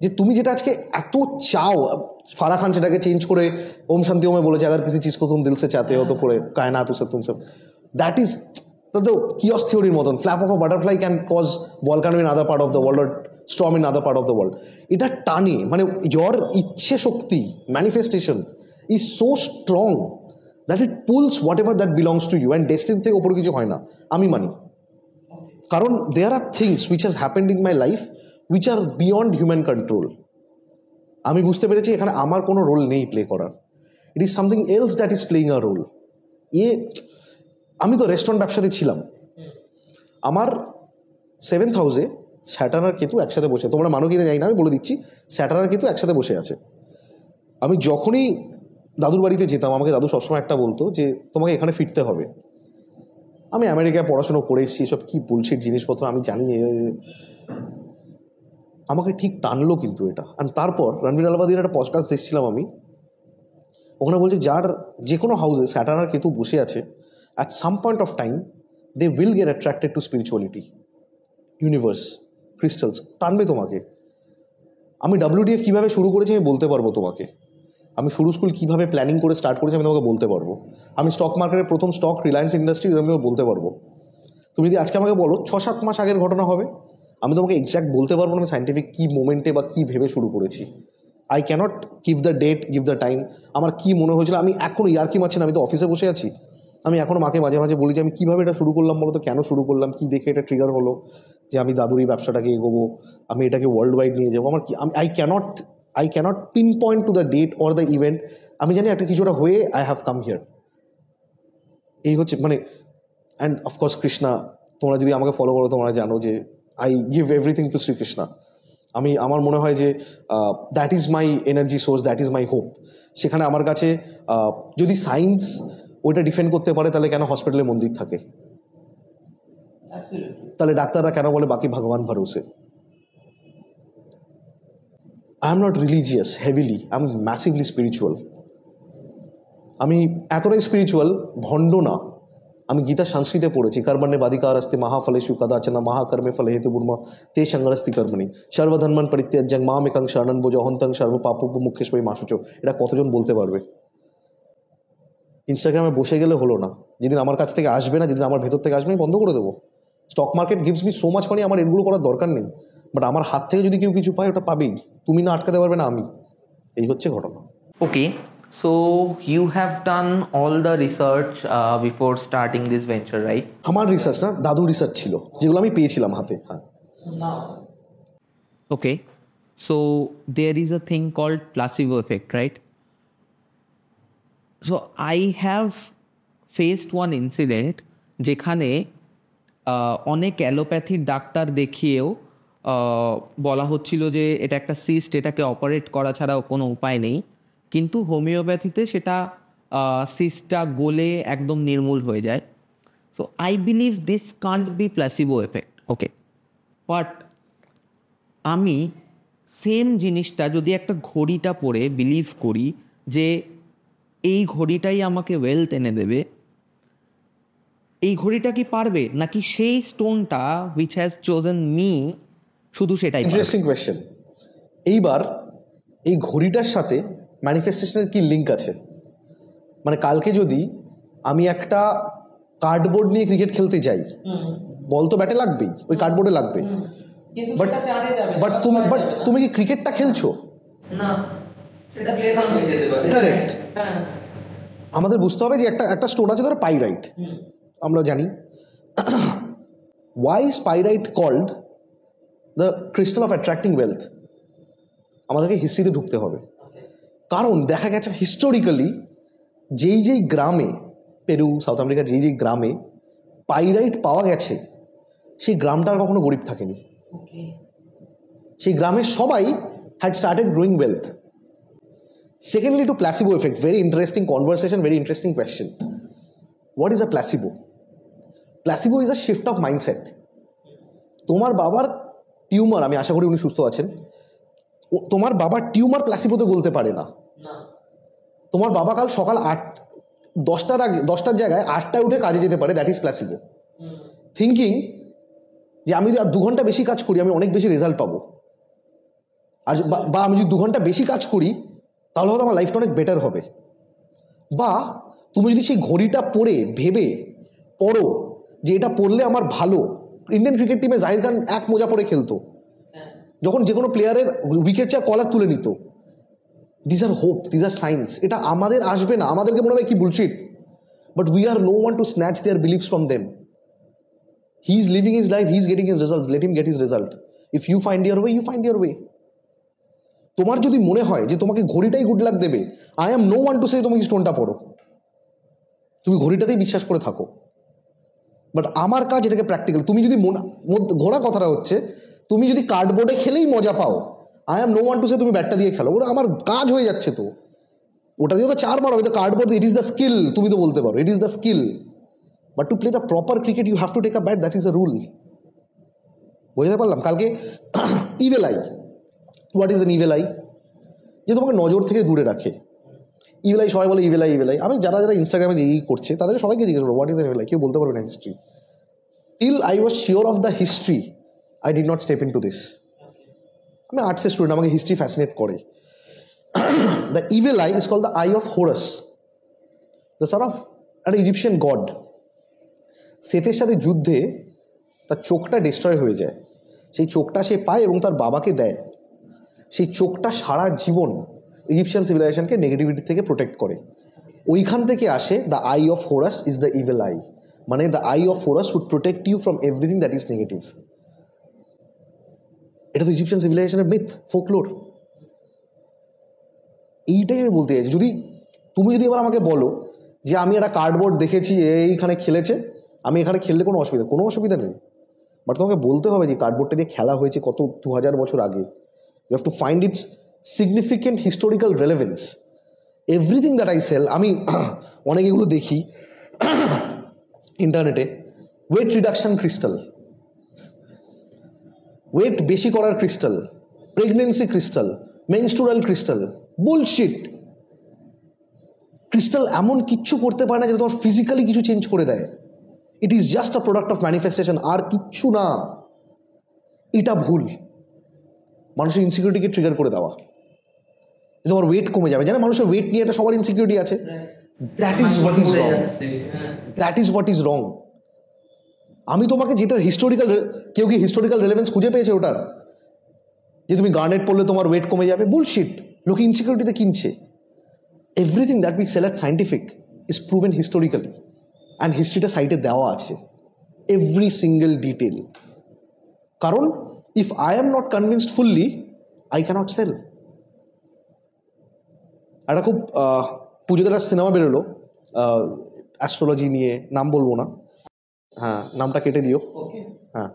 যে তুমি যেটা আজকে এত চাও, ফারা খান সেটাকে চেঞ্জ করে ওম শান্তি ওমে বলেছে, আগার কিসি চিজ কো তুম দিল সে চাতে হো তো পড়ে কায়নাত উসে তুম সব। দ্যাট ইজ তো কিয়স থিওরির মতন। Flap of a butterfly can cause volcano in other part of the world, or storm in other part of the world. এটা টানে, মানে ইয়োর ইচ্ছে শক্তি, manifestation is so strong that it pulls whatever that belongs to you. And destiny থেকে ওপরে কিছু হয় না, আমি মানি। কারণ there are things which has happened in my life which are beyond human control. আমি বুঝতে পেরেছি এখানে আমার কোনো রোল নেই প্লে করার। It is something else that is playing a role. আমি তো রেস্টুরেন্ট ব্যবসাতে ছিলাম, আমার 7th হাউসে স্যাটার্ন আর কেতু একসাথে বসে, তোমরা মানো কিনা জানি না, আমি বলে দিচ্ছি, স্যাটার্ন আর কেতু একসাথে বসে আছে। আমি যখনই দাদুর বাড়িতে যেতাম, আমাকে দাদু সবসময় একটা বলতো যে তোমাকে এখানে ফিরতে হবে। আমি আমেরিকায় পড়াশুনো করে এসেছি, এসব কী বুলশিট জিনিসপত্র আমি জানি, আমাকে ঠিক টানলো কিন্তু এটা। আর তারপর রণবীর আলবাদির একটা পডকাস্ট দেখছিলাম আমি, ওখানে বলছে যার যে কোনো হাউসে স্যাটার্ন আর কেতু বসে আছে, at some point of time they will get attracted to spirituality, universe, crystals টানবে তোমাকে। আমি WTF কীভাবে শুরু করেছি আমি বলতে পারবো তোমাকে, আমি শুরু স্কুল কীভাবে প্ল্যানিং করে স্টার্ট করেছি আমি তোমাকে বলতে পারবো, আমি স্টক মার্কেটের প্রথম স্টক রিলায়েন্স ইন্ডাস্ট্রি আমিও বলতে পারবো। তুমি যদি আজকে আমাকে বলো 6-7 মাস আগের ঘটনা হবে, আমি তোমাকে এক্স্যাক্ট বলতে পারবো না আমি সাইন্টিফিক কী মোমেন্টে বা কী ভেবে শুরু করেছি। I cannot give the date, give the time. আমার কী মনে হয়েছিল, আমি এখনও ইয়ার্কি মারছি না, আমি তো অফিসে বসে আছি, আমি এখনও মাকে মাঝে মাঝে বলি যে আমি কীভাবে এটা শুরু করলাম বলো তো, কেন শুরু করলাম, কী দেখে এটা ট্রিগার হলো যে আমি দাদুর এই ব্যবসাটাকে এগোবো, আমি এটাকে ওয়ার্ল্ড ওয়াইড নিয়ে যাবো। আমার কি, I cannot pinpoint to the date or the event, আমি জানি একটা কিছুটা হয়ে আই হ্যাভ কাম হিয়ার। এই হচ্ছে মানে, অ্যান্ড অফকোর্স কৃষ্ণা, তোমরা যদি আমাকে ফলো করো তোমরা জানো যে I give everything to Shri Krishna. আমার মনে হয় যে that is my energy source, that is my hope. সেখানে আমার কাছে যদি সায়েন্স ওইটা ডিফেন্ড করতে পারে, তাহলে কেন হসপিটালে মন্দির থাকে, তাহলে ডাক্তাররা কেন বলে বাকি ভগবান ভরোসে। I am not religious heavily, I am massively spiritual. আমি এতটাই স্পিরিচুয়াল, ভণ্ড না। আমি গীতা সংস্কৃতে পড়েছি, কর্মণ্যে বাধিকার আস্তে মহাফলেষু কদাচন মহাকর্মে ফলে হেতু বুর্ম তে সংগ্রস্তি কর্মণি সর্বধর্মান পরিত্যাজ্য মাম একাং শরণং ব্রজ অহন্তং সর্ব পাপোপমুখ্যেষ্বৈ মাশুচ। এটা কতজন বলতে পারবে? ইনস্টাগ্রামে বসে গেলে হলো না, যেদিন আমার কাছ থেকে আসবে না, যেদিন আমার ভেতর থেকে আসবে আমি বন্ধ করে দেবো। Stock market gives me so much money, আমার এগুলো করার দরকার নেই, বাট আমার হাত থেকে যদি কেউ কিছু পায় ওটা পাবেই, তুমি না আটকাতে পারবে না আমি। এই হচ্ছে ঘটনা। ওকে, so you have done all the research before starting this venture, right? আমার রিসার্চ না, দাদুর রিসার্চ ছিল, যেগুলো আমি পেয়েছিলাম হাতে। হ্যাঁ। Okay, so there is a thing called placebo effect, right? So I have faced one incident যেখানে অনেক অ্যালোপ্যাথির ডাক্তার দেখিয়েও বলা হচ্ছিল যে এটা একটা সিস্ট, এটাকে অপারেট করা ছাড়াও কোনো উপায় নেই, কিন্তু হোমিওপ্যাথিতে সেটা সিস্টটা গলে একদম নির্মূল হয়ে যায়। So I believe this can't be placebo effect, okay. But আমি সেম জিনিসটা যদি একটা ঘড়িটা পরে বিলিভ করি যে এই ঘড়িটাই আমাকে ওয়েলথ এনে দেবে, এই ঘড়িটা কি পারবে, নাকি সেই স্টোনটা হুইচ হ্যাজ চোজেন মি শুধু সেটাই? Interesting question. এইবার এই ঘড়িটার সাথে ম্যানিফেস্টেশনের কি লিঙ্ক আছে? মানে কালকে যদি আমি একটা কার্ডবোর্ড নিয়ে ক্রিকেট খেলতে যাই, বল তো ব্যাটে লাগবেই, ওই কার্ডবোর্ডে লাগবে, বাট তুমি কি ক্রিকেটটা খেলছো? না, এটা প্লেট অন হয়ে যেতে পারে। কারেক্ট। আমাদের বুঝতে হবে যে একটা স্টোন আছে ধরো পাইরাইট, আমরা জানি। Why is pyrite called the crystal of attracting wealth? আমাদেরকে হিস্ট্রিতে ঢুকতে হবে, কারণ দেখা গেছে হিস্টোরিক্যালি যেই গ্রামে, পেরু, সাউথ আমেরিকা, যেই গ্রামে পাইরাইট পাওয়া গেছে, সেই গ্রামটা আর কখনো গরিব থাকেনি। সেই গ্রামের সবাই had started growing wealth. Secondly, to placebo effect, very interesting conversation, very interesting question. What is a placebo? Placebo is a shift of mindset. তোমার বাবার টিউমার, আমি আশা করি উনি সুস্থ আছেন, তোমার বাবার টিউমার প্লাসিবোতে গলতে পারে না। তোমার বাবা কাল সকাল 10টার জায়গায় 8টায় উঠে কাজে যেতে পারে, দ্যাট ইজ প্লাসিবো। থিঙ্কিং যে আমি যদি আর 2 ঘন্টা বেশি কাজ করি আমি অনেক বেশি রেজাল্ট পাবো, আর বা আমি যদি 2 ঘন্টা বেশি কাজ করি তাহলে হয়তো আমার লাইফটা অনেক বেটার হবে। বা তুমি যদি সেই ঘড়িটা ভেবে পড়ো যে এটা পড়লে আমার ভালো। ইন্ডিয়ান ক্রিকেট টিমে জাহির খান 1 মোজা পরে খেলতো, যখন যে কোনো প্লেয়ারের উইকেট চেয়ে কলার তুলে নিত। This are hope, this are science. এটা আমাদের আসবে না, আমাদেরকে মনে হবে কি bullshit, but we are no one to snatch their beliefs from them. He is living his life, he is getting his results, let him get his result. If you find your way, you find your way. তোমার যদি মনে হয় যে তোমাকে ঘড়িটাই good luck দেবে, I am no one to say তুমি স্টোনটা পড়ো, তুমি ঘড়িটাতেই বিশ্বাস করে থাকো। বাট আমার কাজ এটাকে প্র্যাকটিক্যাল। তুমি যদি ঘোরা কথাটা হচ্ছে, তুমি যদি কার্ডবোর্ডে খেলেই মজা পাও, I am no one to say তুমি ব্যাটটা দিয়ে খেলো, ওরা আমার কাজ হয়ে যাচ্ছে। তো ওটা দিয়ে তো 4 মারো, তো cardboard, it is the skill, তুমি তো বলতে পারো it is the skill. But to play the proper cricket you have to take a bat, that is a rule. বুঝতে পারলাম? কালকে evil eye, what is an evil eye? যে তোমাকে নজর থেকে দূরে রাখে। ইভেল আই, সবাই বলে ইভেল আই, ইভেল আই। আমি যারা যারা ইনস্টাগ্রামে এই করছে তাদের সবাইকে জিজ্ঞেস করবো what is an evil eye, কেউ বলতে পারবে না history. Till I was sure of the history, I did not step in two this. আমি আর্টসের স্টুডেন্ট, আমাকে হিস্ট্রি ফ্যাসিনেট করে। The evil eye is called the eye of Horus, the sort of একটা Egyptian god. সেথের সাথে যুদ্ধে তার চোখটা ডিস্ট্রয় হয়ে যায়, সেই চোখটা সে পায় এবং তার বাবাকে দেয়। সেই চোখটা সারা জীবন ইজিপশিয়ান সিভিলাইজেশনকে নেগেটিভিটি থেকে প্রোটেক্ট করে। ওইখান থেকে আসে the eye of Horus is the evil eye, মানে the eye of Horus would protect you from everything that is negative. এটা তো ইজিপশিয়ান সিভিলাইজেশনের মিথ, ফোকলোর। এইটাই আমি বলতে চাইছি। তুমি যদি এবার আমাকে বলো যে আমি একটা কার্ডবোর্ড দেখেছি, এইখানে খেলেছে, আমি এখানে খেললে কোনো অসুবিধা নেই। বাট তোমাকে বলতে হবে যে কার্ডবোর্ডটা দিয়ে খেলা হয়েছে কত 2000 বছর আগে। You have to find its significant historical relevance. Everything that I sell, আমি অনেক এগুলো দেখি ইন্টারনেটে, ওয়েট রিডাকশন ক্রিস্টাল, ওয়েট বেশি করার crystal, pregnancy crystal, menstrual crystal, bullshit. Crystal এমন কিচ্ছু করতে পারে না যেটা তোমার ফিজিক্যালি কিছু চেঞ্জ করে দেয়। It is just a product of manifestation, আর কিচ্ছু না। এটা ভুল, মানুষের ইনসিকিউরিটিকে ট্রিগার করে দেওয়া। তোমার ওয়েট কমে যাবে, জানো মানুষের ওয়েট নিয়ে এটা সবার ইনসিকিউরিটি আছে। That is what is wrong, that is what is wrong. আমি তোমাকে যেটা হিস্টোরিক্যাল, কেউ কি হিস্টোরিক্যাল রেলেভেন্স খুঁজে পেয়েছে ওটার, যে তুমি গার্নেট পড়লে তোমার ওয়েট কমে যাবে? বুলশিট, লোকে ইনসিকিউরিটিতে কিনছে। Everything that we sell as scientific is proven historically, and হিস্ট্রিটা সাইটে দেওয়া আছে, এভরি সিঙ্গেল ডিটেল। কারণ if I am not convinced fully, I cannot sell. একটা খুব পুজোতে একটা সিনেমা বেরোলো অ্যাস্ট্রোলজি নিয়ে, নাম বলবো না, হ্যাঁ নামটা কেটে দিও। হ্যাঁ,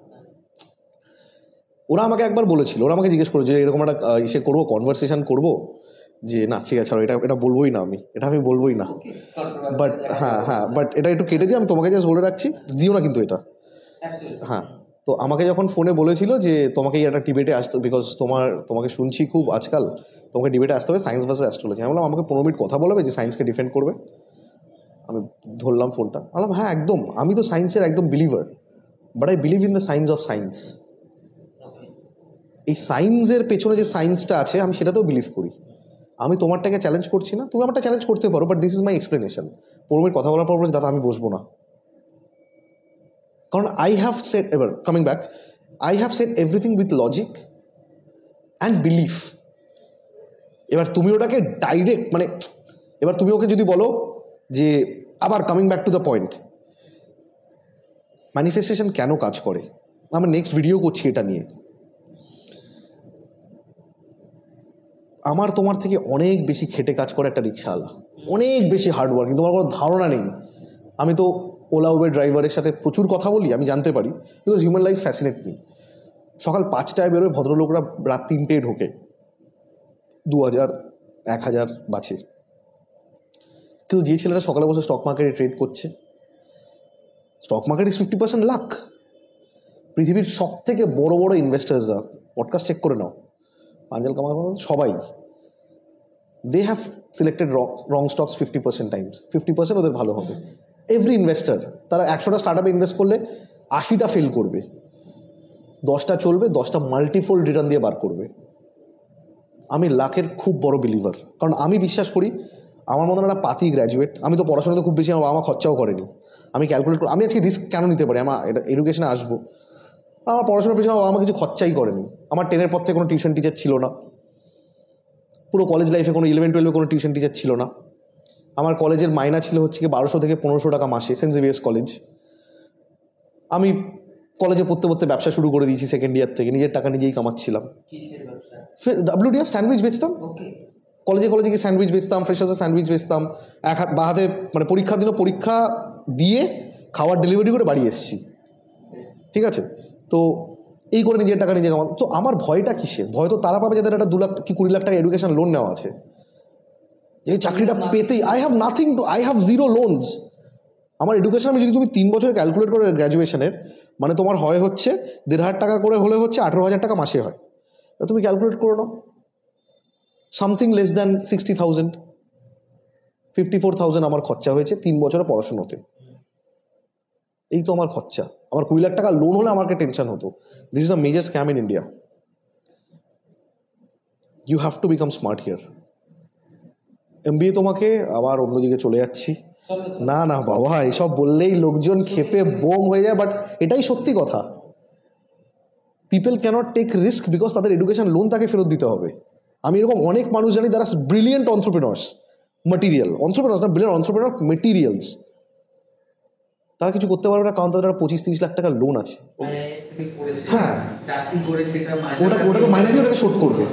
ওরা আমাকে একবার বলেছিল, ওরা আমাকে জিজ্ঞেস করেছে যে এরকম একটা ইসে করবো, কনভারসেশন করবো, যে না ঠিক আছে এটা বলবোই না, আমি বলবোই না। বাট বাট এটা একটু কেটে দিই, আমি তোমাকে জাস্ট বলে রাখছি, দিও না কিন্তু এটা। হ্যাঁ, তো আমাকে যখন ফোনে বলেছিল যে তোমাকে একটা ডিবেটে আসতে, বিকজ তোমাকে শুনছি খুব আজকাল, তোমাকে ডিবেটে আসতে হবে সায়েন্স ভার্সেস অ্যাস্ট্রোলজি। আমি বললাম আমাকে 15 মিনিট কথা বলবে যে সায়েন্সকে ডিফেন্ড করবে। আমি ধরলাম ফোনটা, বললাম হ্যাঁ একদম, আমি তো সায়েন্সের একদম believer, but I believe in the science of science. এই সায়েন্সের পেছনে যে সায়েন্সটা আছে আমি সেটাতেও বিলিভ করি। আমি তোমারটাকে চ্যালেঞ্জ করছি না, তুমি আমারটা চ্যালেঞ্জ করতে পারো, but this is my explanation. 15 minute কথা বলার পর বলছি দাদা আমি বসবো না, কারণ আই হ্যাভ সেড, এবার coming back, I have said everything with logic and belief. এবার তুমি ওটাকে ডাইরেক্ট, মানে এবার তুমি ওকে যদি বলো যে, আবার coming back to the point, manifestation কেন কাজ করে, আমরা নেক্সট ভিডিও করছি এটা নিয়ে। আমার তোমার থেকে অনেক বেশি খেটে কাজ করে একটা রিক্সাওয়ালা, অনেক বেশি হার্ডওয়ার্কিং, তোমার কোনো ধারণা নেই। আমি তো ওলা উবের ড্রাইভারের সাথে প্রচুর কথা বলি, আমি জানতে পারি, because human life fascinate me. সকাল 5টায় বেরোয় ভদ্রলোকরা, রাত 3টেয় ঢোকে, 2000 1000 বাঁচে। কিন্তু যে ছেলেরা সকালে বসে স্টক মার্কেটে ট্রেড করছে, স্টক মার্কেট ইজ 50% লাক। পৃথিবীর সব থেকে বড় বড় ইনভেস্টার্সরা, পডকাস্ট চেক করে নাও, পাঞ্জাল কামাল সবাই, they have selected wrong stocks 50% times, 50% ওদের ভালো হবে। এভরি ইনভেস্টার, তারা 100টা স্টার্ট আপে ইনভেস্ট করলে 80টা ফেল করবে, 10টা চলবে, 10টা মাল্টিফোল্ড রিটার্ন দিয়ে বার করবে। আমি লাখের খুব বড় বিলিভার, কারণ আমি বিশ্বাস করি আমার মতন একটা পাতি গ্র্যাজুয়েট, আমি তো পড়াশোনাতে খুব বেশি, আমার বাবা মা খরচাও করেনি, আমি ক্যালকুলেট করি আমি আজকে রিস্ক কেন নিতে পারি, আমার এটা এডুকেশনে আসবো, আমার পড়াশোনার পেছনে আমার বাবা মা কিছু খরচাই করেনি। আমার 10-এর পর থেকে কোনো টিউশন টিচার ছিল না, পুরো কলেজ লাইফে কোনো 11-12 কোনো টিউশন টিচার ছিল না। আমার কলেজের মাইনা ছিল হচ্ছে কি 1200 থেকে 1500 টাকা মাসে, সেন্ট জেভিয়ার্স কলেজ। আমি কলেজে পড়তে পড়তে ব্যবসা শুরু করে দিয়েছি সেকেন্ড ইয়ার থেকে, নিজের টাকা নিজেই কামাচ্ছিলাম। WDF স্যান্ডউইচ বেচতাম, Okay. কলেজে কলেজে গিয়ে স্যান্ডউইচ বেচতাম, ফ্রেশার্সের স্যান্ডউইচ বেচতাম, এক হাত বা হাতে মানে পরীক্ষার দিনও পরীক্ষা দিয়ে খাবার ডেলিভারি করে বাড়ি এসেছি, ঠিক আছে। তো এই করে নিজের টাকা নিজে কামাতো। তো আমার ভয়টা কিসের? ভয় তো তারা পাবে যাদের একটা 2 লাখ কি 20 লাখ টাকা এডুকেশন লোন নেওয়া আছে, যে চাকরিটা পেতেই I have nothing to, I have 0 loans. আমার এডুকেশন আমি যদি তুমি 3 বছরে ক্যালকুলেট করে গ্র্যাজুয়েশনের, মানে তোমার হয় হচ্ছে 1,500 টাকা করে হলে হচ্ছে 18,000 টাকা মাসে হয়। তুমি ক্যালকুলেট করে নাও, সামথিং লেস দ্যান 60,000, 54,000 আমার খরচা হয়েছে 3 বছরে পড়াশুনোতে। এই তো আমার খরচা। আমার 20 লাখ টাকা লোন হলে আমাকে টেনশন হতো। This is a major scam in India. You have to become smart here. MBA তোমাকে আবার অন্যদিকে চলে যাচ্ছি, না না বাবা, এসব বললেই লোকজন ক্ষেপে বোম হয়ে যায়, বাট এটাই সত্যি কথা। People cannot take risk because তাদের এডুকেশন লোন তাকে ফেরত দিতে হবে। আমি এরকম অনেক মানুষ জানি যারা ব্রিলিয়েন্ট অন্ত্রপ্রেনার্স, মেটেরিয়াল অন্ত্রপ্রেনার্স না, ব্রিলিয়েন্ট অন্ত্রপ্রেনার মেটেরিয়ালস, তারা কিছু করতে পারবে না কারণ তাদের 25-30 লাখ টাকা লোন আছে। হ্যাঁ, ওটাকে মাইনে দিয়ে ওটাকে শোধ করবে।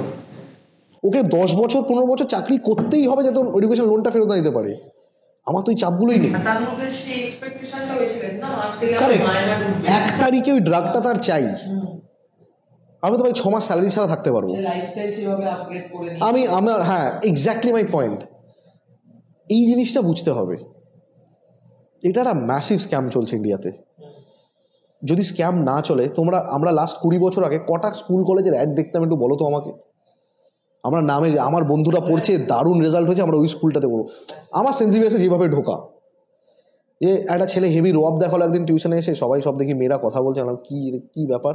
ওকে 10 বছর 15 বছর চাকরি করতেই হবে যাতে এডুকেশন লোনটা ফেরত দিতে পারে। আমার তো ওই চাপগুলোই নেই। এক তারিখে ওই ড্রাগটা তার চাই। আমি তো ভাই 6 মাস স্যালারি ছাড়া থাকতে পারবো। আমার হ্যাঁ, এক্স্যাক্টলি মাই পয়েন্ট। এই জিনিসটা বুঝতে হবে। এটা একটা ম্যাসিভ স্ক্যাম চলছে ইন্ডিয়াতে। যদি স্ক্যাম না চলে, আমরা লাস্ট 20 বছর আগে কটা স্কুল কলেজের অ্যাড দেখতাম একটু বলো তো আমাকে। আমরা নামে আমার বন্ধুরা পড়ছে, দারুণ রেজাল্ট হয়েছে, আমরা ওই স্কুলটাতে পড়বো। আমার সেন্সিবিলিটি যেভাবে ঢোকা, যে একটা ছেলে হেভি রোয়াব দেখালো একদিন টিউশনে এসে, সবাই সব দেখি মেয়েরা কথা বলছে, কি ব্যাপার।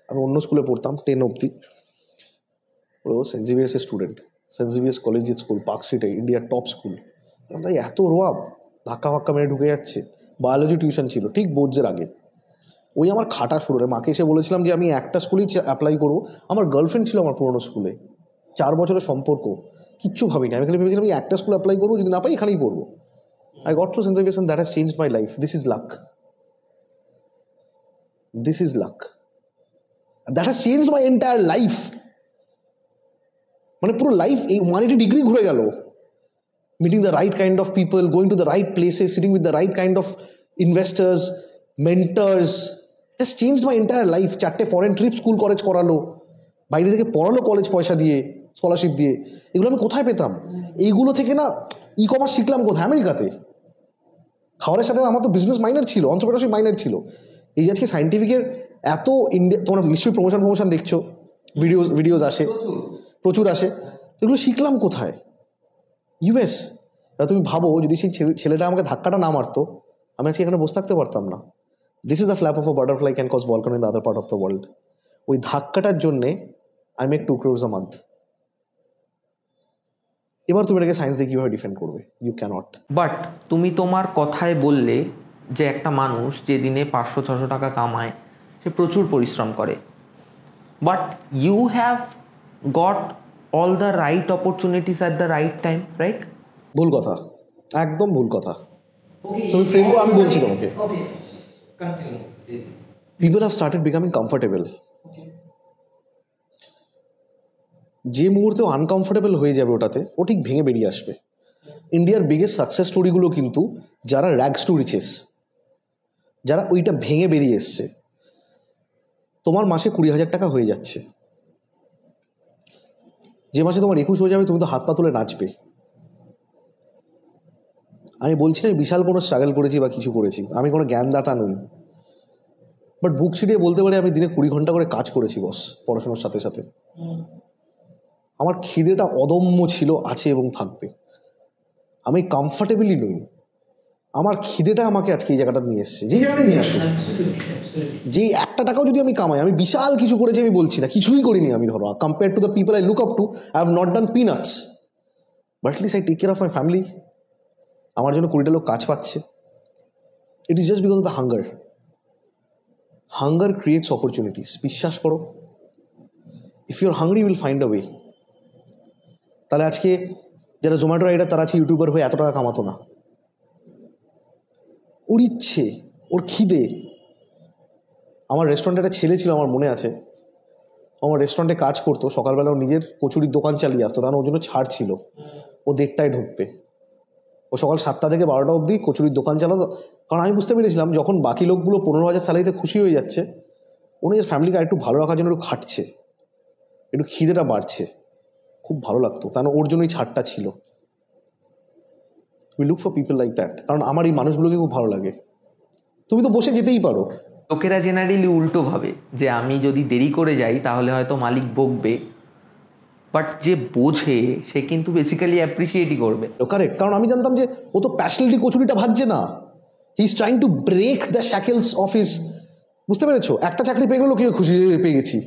আমি অন্য স্কুলে পড়তাম 10 অবধি, ও সেন্ট জেভিয়ার্সের student, Saint Xavier's Collegiate School, Park স্ট্রিটে, ইন্ডিয়ার টপ স্কুল। তাই এত রোয়াব, ধাক্কা মেরে ঢুকে যাচ্ছে। বায়োলজি টিউশন ছিল ঠিক বোর্ডসের আগে। ওই আমার খাটা শুরু রে। মাকে এসে বলেছিলাম যে আমি একটা স্কুলেই অ্যাপ্লাই করবো। আমার গার্লফ্রেন্ড ছিল আমার পুরোনো স্কুলে, 4 বছরের সম্পর্ক, কিচ্ছু ভাবিনি। আমি খালি ভেবেছিলাম আমি একটা স্কুলে অ্যাপ্লাই করবো, যদি না পাই এখানেই পড়বো। I got to St. Xavier's and that has changed my life. This is luck. This is luck. That has changed my entire life. মানে পুরো লাইফ এই 180 ডিগ্রি ঘুরে গেল। Meeting the right kind of people, going to the right places, sitting with the right kind of investors, mentors. It has changed my entire life. 4টে foreign trip school college করালো, বাইরে থেকে পড়ালো college পয়সা দিয়ে, scholarship দিয়ে। এগুলো আমি কোথায় পেতাম? এইগুলো থেকে না ই-কমার্স শিখলাম কোথায়? আমেরিকাতে। খাবারের সাথে আমার তো বিজনেস মাইনার ছিল, অন্ত্রপ্রেনারশিপ মাইনার ছিল। এই যে আজকে সায়েন্টিফিকের এত ইন্ডিয়া, তোমরা নিশ্চয়ই প্রমোশন দেখছো, ভিডিওজ আসে, প্রচুর আসে। এগুলো শিখলাম কোথায়? US। তুমি ভাবো যদি সেই ছেলেটা আমাকে ধাক্কাটা না মারতো, আমি আজকে এখানে বসে থাকতে পারতাম না। This is the flap of a butterfly can cause volcano in the other part of the world. ওই ধাক্কাটার জন্যে I make 2 crores a month। এবার তুমি এটাকে সায়েন্স দিয়ে কীভাবে ডিফেন্ড করবে? You cannot. বাট তুমি তোমার কথায় বললে যে একটা মানুষ যে দিনে 500-600 টাকা কামায়, সে প্রচুর পরিশ্রম করে, but you have got all the right opportunities at the right time, right? ভুল কথা, একদম ভুল কথা। তুমি ফ্রেম আমি বলছি তোমাকে, people have started becoming comfortable. যে মুহূর্তে আনকমফোর্টেবল হয়ে যাবে ওটাতে, ও ঠিক ভেঙে বেরিয়ে আসবে। ইন্ডিয়ার বিগেস্ট সাকসেস স্টোরিগুলো কিন্তু যারা র্যাগস টু রিচেস, যারা ওইটা ভেঙে বেরিয়ে এসছে। তোমার মাসে 20,000 টাকা হয়ে যাচ্ছে, যে মাসে তোমার 21 হয়ে যাবে, তুমি তো হাত পা তুলে নাচবে। আমি বলছি না বিশাল কোনো স্ট্রাগল করেছি বা কিছু করেছি, আমি কোনো জ্ঞানদাতা নই, বাট বুক ছিটিয়ে বলতে পারি আমি দিনে 20 ঘন্টা করে কাজ করেছি বস, পড়াশোনার সাথে সাথে। আমার খিদেটা অদম্য ছিল, আছে এবং থাকবে। আমি কমফর্টেবলই নই। আমার খিদেটা আমাকে আজকে এই জায়গাটা নিয়ে এসছে, যে জায়গাতে নিয়ে আসুন। যে 1 টাকাও যদি আমি কামাই, আমি বিশাল কিছু করেছি আমি বলছি না, কিছুই করিনি আমি। ধরো compare to the people I look up to, I have not done peanuts, but at least I take care of my family. আমার জন্য 20টা লোক কাজ পাচ্ছে। It is just because of the hunger. Hunger creates opportunities, বিশ্বাস করো। If you are hungry will find a way. তাহলে আজকে যারা জোম্যাটো রাইডার, তারা আছে ইউটিউবার হয়ে এত টাকা কামাতো না। ওর ইচ্ছে, ওর খিদে। আমার রেস্টুরেন্টে একটা ছেলে ছিল, আমার মনে আছে, ও আমার রেস্টুরেন্টে কাজ করতো, সকালবেলা ও নিজের কচুরির দোকান চালিয়ে আসতো, কারণ ওর জন্য ছাড় ছিল, ও 1:30টায় ঢুকবে, ও সকাল 7টা থেকে 12টা অবধি কচুরির দোকান চালাতো। কারণ আমি বুঝতে পেরেছিলাম যখন বাকি লোকগুলো 15,000 স্যালারিতে খুশি হয়ে যাচ্ছে, ও নিজের ফ্যামিলিকে আরেকটু ভালো রাখার জন্য একটু খাটছে, একটু খিদেটা বাড়ছে, খুব ভালো লাগতো, কারণ ওর জন্যই ছাড়টা ছিল। We look for people like that, কারণ আমার এই মানুষগুলোকে খুব ভালো লাগে। তুমি তো বসে যেতেই পারো। লোকেরা জেনারেলি উল্টো ভাবে যে আমি যদি দেরি করে যাই তাহলে হয়তো মালিক বকবে, বাট যে বোঝে সে কিন্তু বেসিক্যালি অ্যাপ্রিসিয়েটই করবে। কারেক্ট, কারণ আমি জানতাম যে ও তো প্যাশনেটলি কচুরিটা ভাজছে না, he is trying to break the shackles of his, বুঝতে পেরেছো? একটা চাকরি পেয়ে গেলো, কেউ খুশি পেয়ে গেছি,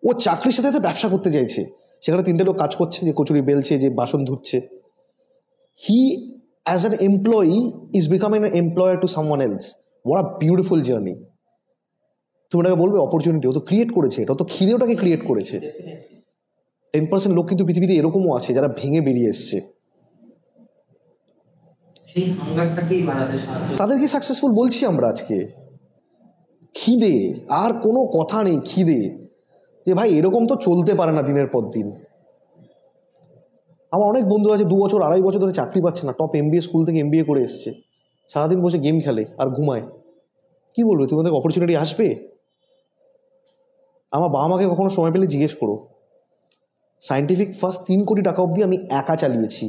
ও চাকরির সাথে সাথে ব্যবসা করতে চাইছে, সেখানে 3টে লোক কাজ করছে, যে কচুরি বেলছে, যে বাসন ধুচ্ছে। He as an employee is becoming an employer to someone else. What a beautiful journey. তুমি ওটাকে বলবে অপরচুনিটি, ও তো ক্রিয়েট করেছে, এটা তো খিদে ওটাকে ক্রিয়েট করেছে। 10% লোক কিন্তু পৃথিবীতে এরকমও আছে যারা ভেঙে বেরিয়ে এসছে, সেই হাঙ্গারটাকেই বাড়াতে সাহায্য। তাদেরকে সাকসেসফুল বলছি আমরা আজকে। খিদে, আর কোনো কথা নেই, খিদে, যে ভাই এরকম তো চলতে পারে না দিনের পর দিন। আমার অনেক বন্ধু আছে 2 বছর 2.5 বছর ধরে চাকরি পাচ্ছে না, টপ MBA স্কুল থেকে MBA করে এসছে, সারাদিন বসে গেম খেলে আর ঘুমায়। কি বলবে, তোমাদের অপরচুনিটি আসবে? আমার বাবা মাকে কখনো সময় পেলে জিজ্ঞেস করো, সায়েন্টিফিক ফার্স্ট 3 কোটি টাকা অবধি আমি একা চালিয়েছি,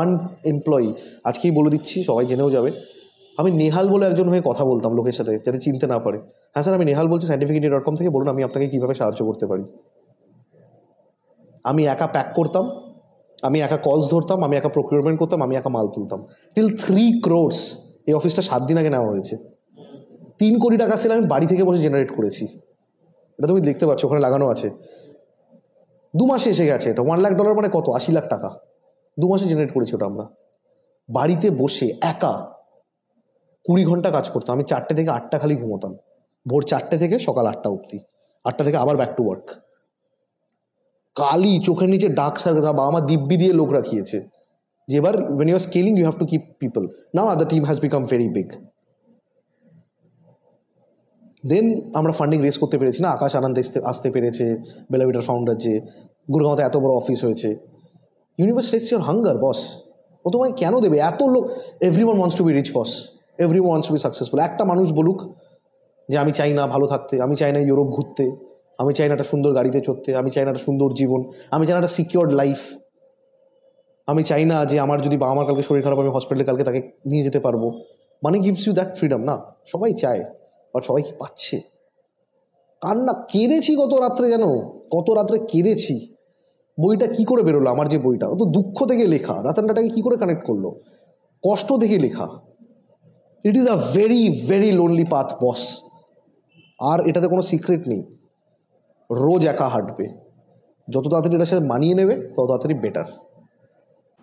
1 এমপ্লয়ি। আজকেই বলে দিচ্ছি, সবাই জেনেও যাবে, আমি নেহাল বলে একজন হয়ে কথা বলতাম লোকের সাথে, যাতে চিনতে না পারে। হ্যাঁ স্যার, আমি নেহাল বলছি scientificindia.com থেকে, বলুন আমি আপনাকে কীভাবে সাহায্য করতে পারি। আমি একা প্যাক করতাম, আমি একা কলস ধরতাম, আমি একা প্রকিউরমেন্ট করতাম, আমি একা মাল তুলতাম। টিল 3 crores এই অফিসটা 7 দিন আগে নেওয়া হয়েছে। 3 কোটি টাকা সেল আমি বাড়ি থেকে বসে জেনারেট করেছি, এটা তুমি দেখতে পাচ্ছ, ওখানে লাগানো আছে। 2 মাসে এসে গেছে এটা। $1 লাখ মানে কত? 80 লাখ টাকা 2 মাসে জেনারেট করেছি ওটা আমরা, বাড়িতে বসে একা। 20 ঘন্টা কাজ করতাম আমি, 4টে থেকে 8টা খালি ঘুমোতাম, ভোর 4টে থেকে সকাল 8টা অবধি, 8টা থেকে আবার ব্যাক টু ওয়ার্ক। কালি চোখের নিচে ডার্ক সার্কেল, বাবা আমার দিব্যি দিয়ে লোক রাখিয়েছে যে এবার when you are scaling you have to keep people. Now the team has become very big. দেন আমরা ফান্ডিং রেস করতে পেরেছি না, আকাশ আনন্দ আসতে পেরেছে, বেলাভিটার ফাউন্ডার, যে গুরগাঁওতে এত বড় অফিস হয়েছে। Universe sets your hunger boss, ও তোমায় কেন দেবে এত লোক? Everyone wants to be rich boss, everyone wants to be successful. একটা মানুষ বলুক যে আমি চাই না ভালো থাকতে, আমি চাই না ইউরোপ ঘুরতে, আমি চাই না একটা সুন্দর গাড়িতে চড়তে, আমি চাই না একটা সুন্দর জীবন, আমি চাই না একটা সিকিউরড লাইফ, আমি চাই না যে আমার যদি বাবা মার কালকে শরীর খারাপ আমি হসপিটালে কালকে তাকে নিয়ে যেতে পারবো। মানে গিভস ইউ দ্যাট ফ্রিডম না, সবাই চায়, আর সবাই কি পাচ্ছে? কান্না কেঁদেছি কত রাত্রে, জানো কত রাত্রে কেঁদেছি। বইটা কি করে বেরোলো আমার, যে বইটা, ও তো দুঃখ থেকে লেখা, রাতানটাকে কি করে কানেক্ট করলো, কষ্ট থেকে লেখা। It is a very very lonely path boss, আর এটাতে কোনো সিক্রেট নেই। রোজ একা হাঁটবে, যত তাড়াতাড়ি এটার সাথে মানিয়ে নেবে তত তাড়াতাড়ি বেটার।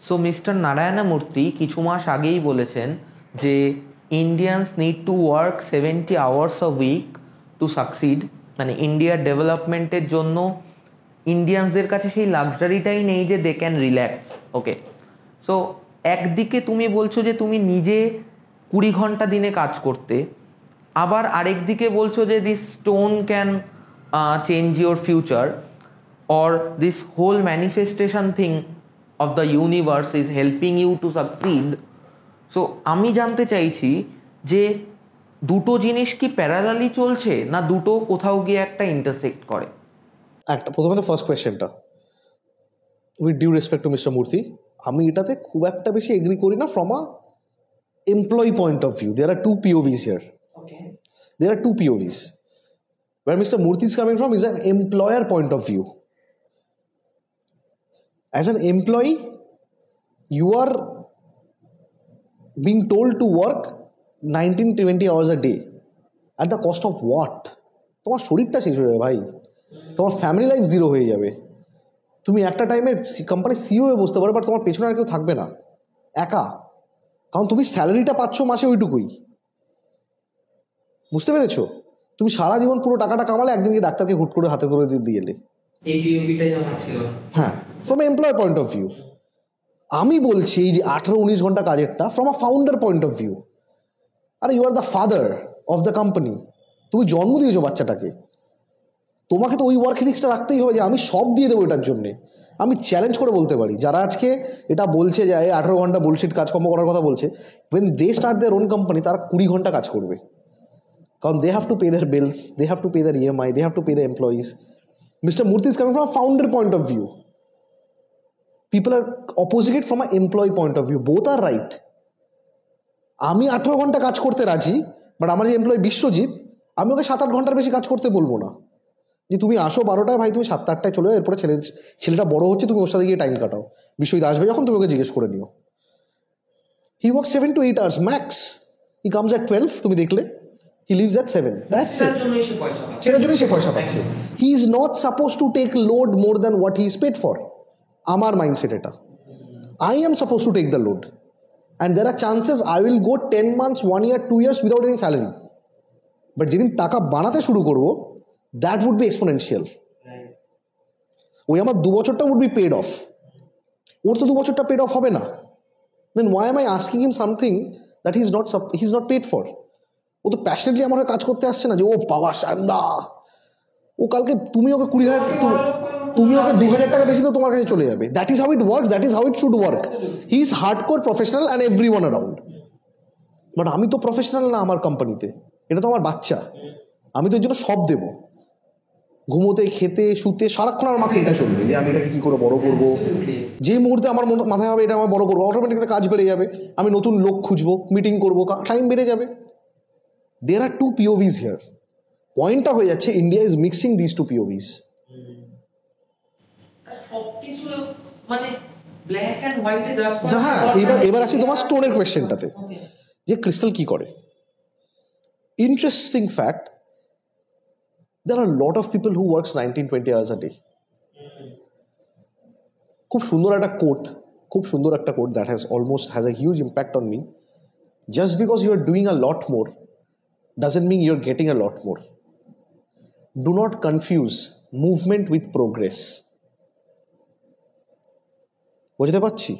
সো মিস্টার নারায়ণা মূর্তি কিছু মাস আগেই বলেছেন যে Indians need to work 70 hours a week to succeed. মানে ইন্ডিয়ার ডেভেলপমেন্টের জন্য ইন্ডিয়ানসদের কাছে সেই লাক্সারিটাই নেই যে they can relax. Okay, so একদিকে তুমি বলছো যে তুমি নিজে 20 ঘন্টা দিনে কাজ করতে, আবার আরেকদিকে বলছো যে this stone can change your future, or this whole manifestation thing of the universe is helping you to succeed. So আমি জানতে চাইছি যে দুটো জিনিস কি প্যারালালি চলছে, না দুটো কোথাও গিয়ে একটা ইন্টারসেক্ট করে? একটা প্রথমে তো ফার্স্ট কোয়েশ্চেনটা, with due respect to mister Murthy, আমি এটাতে খুব একটা বেশি এগ্রি করি না from a employee point of view. There are 2 POVs here, there are 2 POVs. Where Mr. Murthy is coming from is an employer point of view. As an employee, you are being told to work 19-20 hours a day. At the cost of what? তোমার শরীরটা শেষ হয়ে যাবে ভাই, তোমার family life zero হয়ে যাবে। তুমি একটা টাইমে কোম্পানির সিইও হয়ে বসতে পারো, বাট তোমার পেছনে আর কেউ থাকবে না, একা। কারণ তুমি স্যালারিটা পাচ্ছ মাসে ওইটুকুই, বুঝতে পেরেছো? তুমি সারা জীবন পুরো টাকাটা কামালে, একদিন গিয়ে ডাক্তারকে হুট করে হাতে ধরে দিয়ে এলে। এই পিওভিটাই আমার ছিল। হ্যাঁ, from employer point of view. আমি বলছি এই যে 18-19 ঘন্টা কাজেরটা from a founder point of view. আরে you are the father of the company, তুমি জন্ম দিয়েছো বাচ্চাটাকে, তোমাকে তো ওই ওয়ার্ক এথিক্সটা রাখতেই হবে যে আমি সব দিয়ে দেবো এটার জন্যে। আমি চ্যালেঞ্জ করে বলতে পারি যারা আজকে এটা বলছে যে 18 ঘন্টা বুলশিট কাজকর্ম করার কথা বলছে, when they start their own company তারা 20 ঘন্টা কাজ করবে, কারণ they have to pay their bills, they have to pay their EMI, they have to pay their employees. Mr. Murthy is coming from a founder point of view. People are opposing it from an employee point of view. Both are right. আমি 18 ঘন্টা কাজ করতে রাজি, but আমার যে employee Biswajit, আমি ওকে 7-8 ঘন্টার বেশি কাজ করতে বলবো না, যে তুমি আসো 12টায়, ভাই তুমি 7-8টায় চলে যাও, এরপরে ছেলেটা বড় হচ্ছে, তুমি ওর সাথে গিয়ে টাইম কাটাও, বিশ্বজিৎ আসবে যখন তুমি ওকে জিজ্ঞেস করে নিও। He work 7 to 8 hours max, he comes at 12, তুমি দেখলে he leaves at 7, that's it. সেটার জন্যই সে পয়সা পাচ্ছে। He is not suppose to take load more than what he is paid for. আমার মাইন্ডসেট এটা, I am suppose to take the load, and there are chances I will go 10 months, 1 year, 2 years without any salary, but যেদিন টাকা বানাতে শুরু করবো, that would be exponential. ওই আমার 2 বছরটা উড বি পেড অফ, ওর তো 2 বছরটা পেড অফ হবে না। Then why am I asking him something that he is not paid for? ও তো প্যাশনেটলি আমার কাজ করতে আসছে না যে ও বাবা সান্দা, ও কালকে তুমি ওকে 20,000, তুমি ওকে 2,000 টাকা বেশি তো তোমার কাছে চলে যাবে। That is how it works, that is how it should work. He is hardcore professional and every one around. But আমি তো প্রফেশনাল না আমার কোম্পানিতে, এটা তো আমার বাচ্চা, আমি তো এর জন্য সব দেবো, ঘুমোতে, খেতে, শুতে, সারাক্ষণ আমার মাথায় এটা চলবে যে আমি এটাকে কী করে বড় করবো। যে মুহূর্তে আমার মাথায় হবে এটা আমার বড় করবো, অটোমেটিক একটা কাজ বেড়ে যাবে, আমি নতুন লোক খুঁজবো, মিটিং করবো, টাইম বেড়ে যাবে। There are 2 POVs here. পয়েন্টটা হয়ে যাচ্ছে India is mixing this 2 POVs. হ্যাঁ, এবার আসি তোমার স্টোনের কোয়েশ্চেনটাতে, যে ক্রিস্টাল কি করে। Interesting fact, there are a lot of people who works 19-20 hours a day. খুব সুন্দর একটা coat that has a huge impact on me. Just because you are doing a lot more doesn't mean you're getting a lot more. Do not confuse movement with progress. বুঝতে পারছি?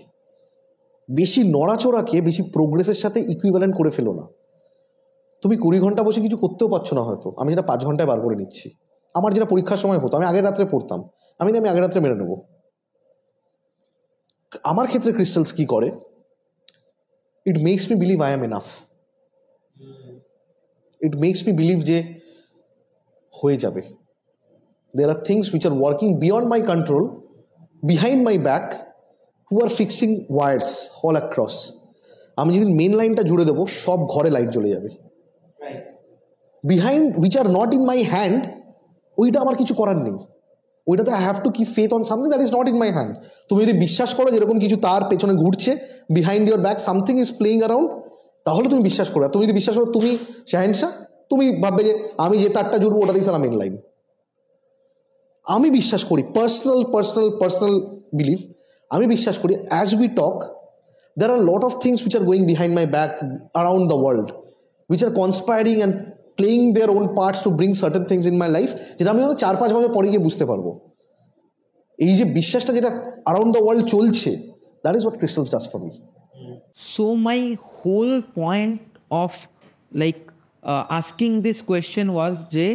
বেশি নড়াচড়াকে বেশি প্রোগ্রেসের সাথে equivalent করে ফেলো না। তুমি 20 ঘন্টা বসে কিছু করতেও পারছো না হয়তো, আমি যেটা 5 ঘন্টায় বার করে নিচ্ছি। আমার যেটা পরীক্ষার সময় হতো, আমি আগের রাত্রে পড়তাম, আমি আগের রাত্রে মেরে নেবো। আমার ক্ষেত্রে ক্রিস্টালস কি করে, it makes me believe I am enough. It makes me believe যে হয়ে যাবে। There are things which are working beyond my control, behind my back, who are fixing wires all across. আমি যেদিন মেন লাইনটা জুড়ে দেবো, সব ঘরে লাইট জ্বলে যাবে। Behind which are not in my hand, ওইটা আমার কিছু করার নেই, ওইটাতে I have to keep faith on something that is not in my hand. তুমি যদি বিশ্বাস করো যেরকম কিছু তার পেছনে ঘুরছে, behind your back something is playing around, তাহলে তুমি বিশ্বাস করবে। তুমি যদি বিশ্বাস করো তুমি শাহেনশাহ, তুমি ভাববে যে আমি যে তারটা জুড়বো ওটাতেই সারা মেন লাইন। আমি বিশ্বাস করি, পার্সোনাল বিলিভ, আমি বিশ্বাস করি as we talk there are a lot of things which are going behind my back around the world, which are conspiring and playing their own parts to bring certain things in my life, যেটা আমি হয়তো 4-5 বছর পরে গিয়ে বুঝতে পারবো। এই যে বিশ্বাসটা যেটা around the world চলছে, that is what crystals does for me. So my whole point of asking this question was যে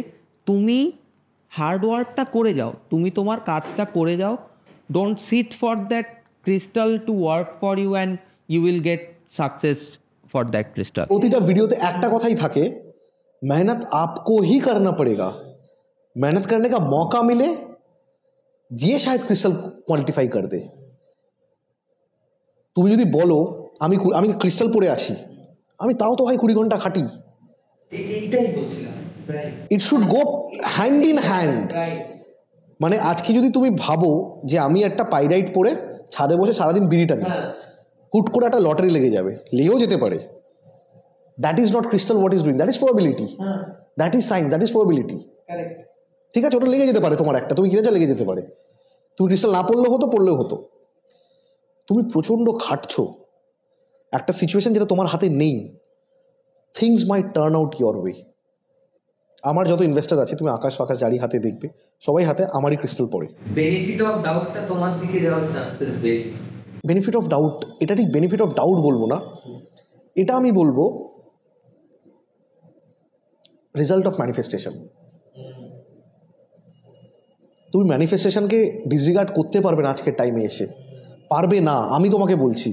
তুমি হার্ডওয়ার্কটা করে যাও, তুমি তোমার কাজটা করে যাও, don't sit for that crystal to work for you and you will get success for that crystal. প্রতিটা ভিডিওতে একটা কথাই থাকে, मेहनत आपको ही करना पड़ेगा, मेहनत करने का मौका मिले ये शायद क्रिस्टल क्वालिफाई कर दे। তুমি যদি বলো আমি ক্রিস্টাল পরে আছি, আমি তাও তো ভাই 20 ঘন্টা খাটি। It should go hand in hand. মানে আজকে যদি তুমি ভাবো যে আমি একটা পাইরাইট পরে ছাদে বসে সারাদিন বিড়ি টানি, হুট করে একটা লটারি লেগে যাবে, লেগেও যেতে পারে। That is not crystal what is doing, that is probability, that is science, that is probability. ঠিক আছে, ওটা লেগে যেতে পারে, তোমার একটা তুমি কিনেছো লেগে যেতে পারে। তুমি ক্রিস্টাল না পড়লেও হতো, পড়লেও হতো। তুমি প্রচণ্ড খাটছো একটা সিচুয়েশন যেটা তোমার হাতে নেই, things might turn out your way. আমার যত ইনভেস্টার আছে, তুমি আকাশ ফাকাশ জারি হাতে দেখবে, সবাই হাতে আমারই ক্রিস্টাল পড়ে। বেনিফিট অফ ডাউটটা তোমার দিকে যাওয়ার চান্সেস বেশি। বেনিফিট অফ ডাউট, এটা ঠিক বেনিফিট অফ ডাউট বলবো না, এটা আমি বলবো রেজাল্ট অফ ম্যানিফেস্টেশন। তুমি ম্যানিফেস্টেশনকে ডিসরিগার্ড করতে পারবে না আজকের টাইমে এসে, পারবে না, আমি তোমাকে বলছি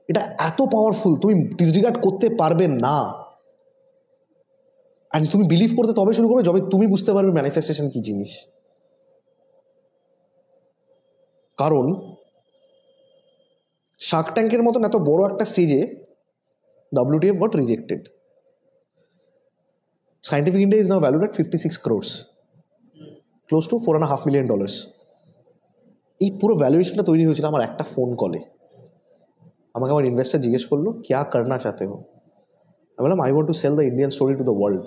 এটা এত পাওয়ারফুল, তুমি ডিসরিগার্ড করতে পারবে না। অ্যান্ড তুমি বিলিভ করতে তবে শুরু করবে যবে তুমি বুঝতে পারবে ম্যানিফেস্টেশন কি জিনিস। কারণ শার্ক ট্যাঙ্কের মতন এত বড় একটা স্টেজে WTF got rejected. Scientific India is now valued at 56 crores, close to $4.5 million. এই পুরো ভ্যালুয়েশনটা তৈরি হয়েছিল আমার একটা ফোন কলে। আমাকে আমার ইনভেস্টার জিজ্ঞেস করলো ক্যা করনা চাহতে হো। আমি বললাম I want to sell the Indian story to the world,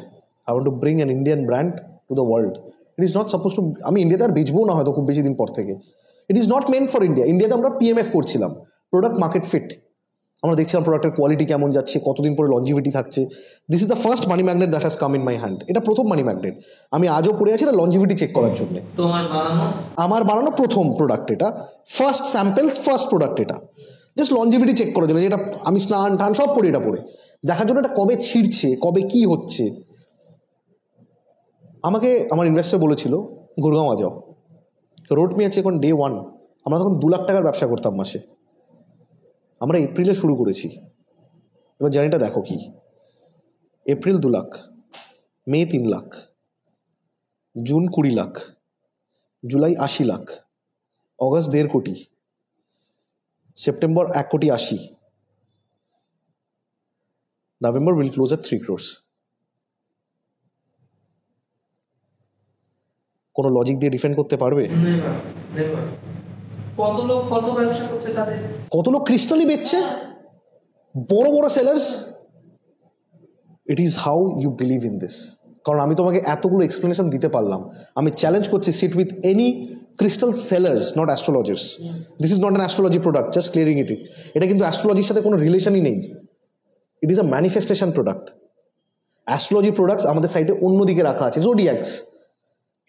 I want to bring an Indian brand to the world. It is not suppose to, আমি ইন্ডিয়াতে আর বেচবো না হয়তো খুব বেশি দিন পর থেকে। ইট is not meant for India. ইন্ডিয়াতে আমরা PMF করছিলাম, প্রোডাক্ট মার্কেট ফিট। আমরা দেখছিলাম প্রোডাক্টের কোয়ালিটি কেমন যাচ্ছে, কতদিন পরে লঞ্জিভিটি থাকছে। This is the first money magnet that has come in my hand. এটা প্রথম মানি ম্যাগনেট, আমি আজও পড়ে আছি এটা লঞ্জিভিটি চেক করার জন্য। আমার বানানো প্রথম প্রোডাক্ট এটা, ফার্স্ট স্যাম্পল, ফার্স্ট প্রোডাক্ট এটা, জাস্ট লঞ্জিভিটি চেক করার জন্য। যেটা আমি স্নান টান সব পড়ি এটা পড়ে দেখার জন্য, এটা কবে ছিঁড়ছে, কবে কি হচ্ছে। আমাকে আমার ইনভেস্টর বলেছিল গুরগাঁও যাও, রোড মি আছে এখন ডে 1। আমরা তখন 2 লাখ টাকার ব্যবসা করতাম মাসে। আমরা এপ্রিলে শুরু করেছি, এবার জার্নিটা দেখো কি। এপ্রিল 2 লাখ, মে 3 লাখ, জুন 20 লাখ, জুলাই 80 লাখ, অগস্ট 1.5 কোটি, সেপ্টেম্বর 1.80 কোটি, November will close at 3 crores। কোনো লজিক দিয়ে ডিফেন্ড করতে পারবে? কত লোক কত ব্যবসা করছে তাদের, কত লোক ক্রিস্টালই বেচছে, বড় বড় sellers. It is how you believe in this. কারণ আমি তোমাকে এতগুলো এক্সপ্লেনেশন দিতে পারলাম। আমি চ্যালেঞ্জ করছি, sit with any crystal sellers, not astrologers. This is not an astrology product, just clearing it. এটা কিন্তু অ্যাস্ট্রোলজির সাথে কোনো রিলেশনই নেই। It is a manifestation product. Astrology products আমাদের সাইডে অন্যদিকে রাখা আছে, জোডিয়াক্স।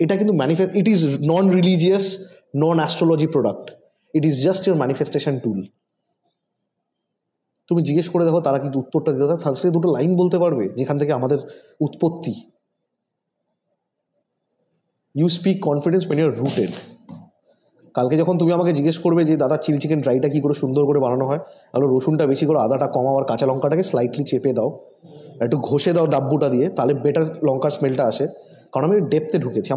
এটা কিন্তু it is non religious, non astrology product. It is just your manifestation tool. তুমি জিজ্ঞেস করে দেখো তারা কিন্তু উত্তরটা দিতে, তারা সংস্কৃতে 2টো লাইন বলতে পারবে যেখান থেকে আমাদের উৎপত্তি। You speak confidence when you are rooted। কালকে যখন তুমি আমাকে জিজ্ঞেস করবে যে দাদা চিলি চিকেন ড্রাইটা কী করে সুন্দর করে বানানো হয়, তাহলে রসুনটা বেশি করো, আদাটা কমাও, আর কাঁচা লঙ্কাটাকে স্লাইটলি চেপে দাও, একটু ঘষে দাও ডাব্বুটা দিয়ে, তাহলে বেটার লঙ্কার স্মেলটা আসে। কারণ আমি ডেপথে ঢুকেছি।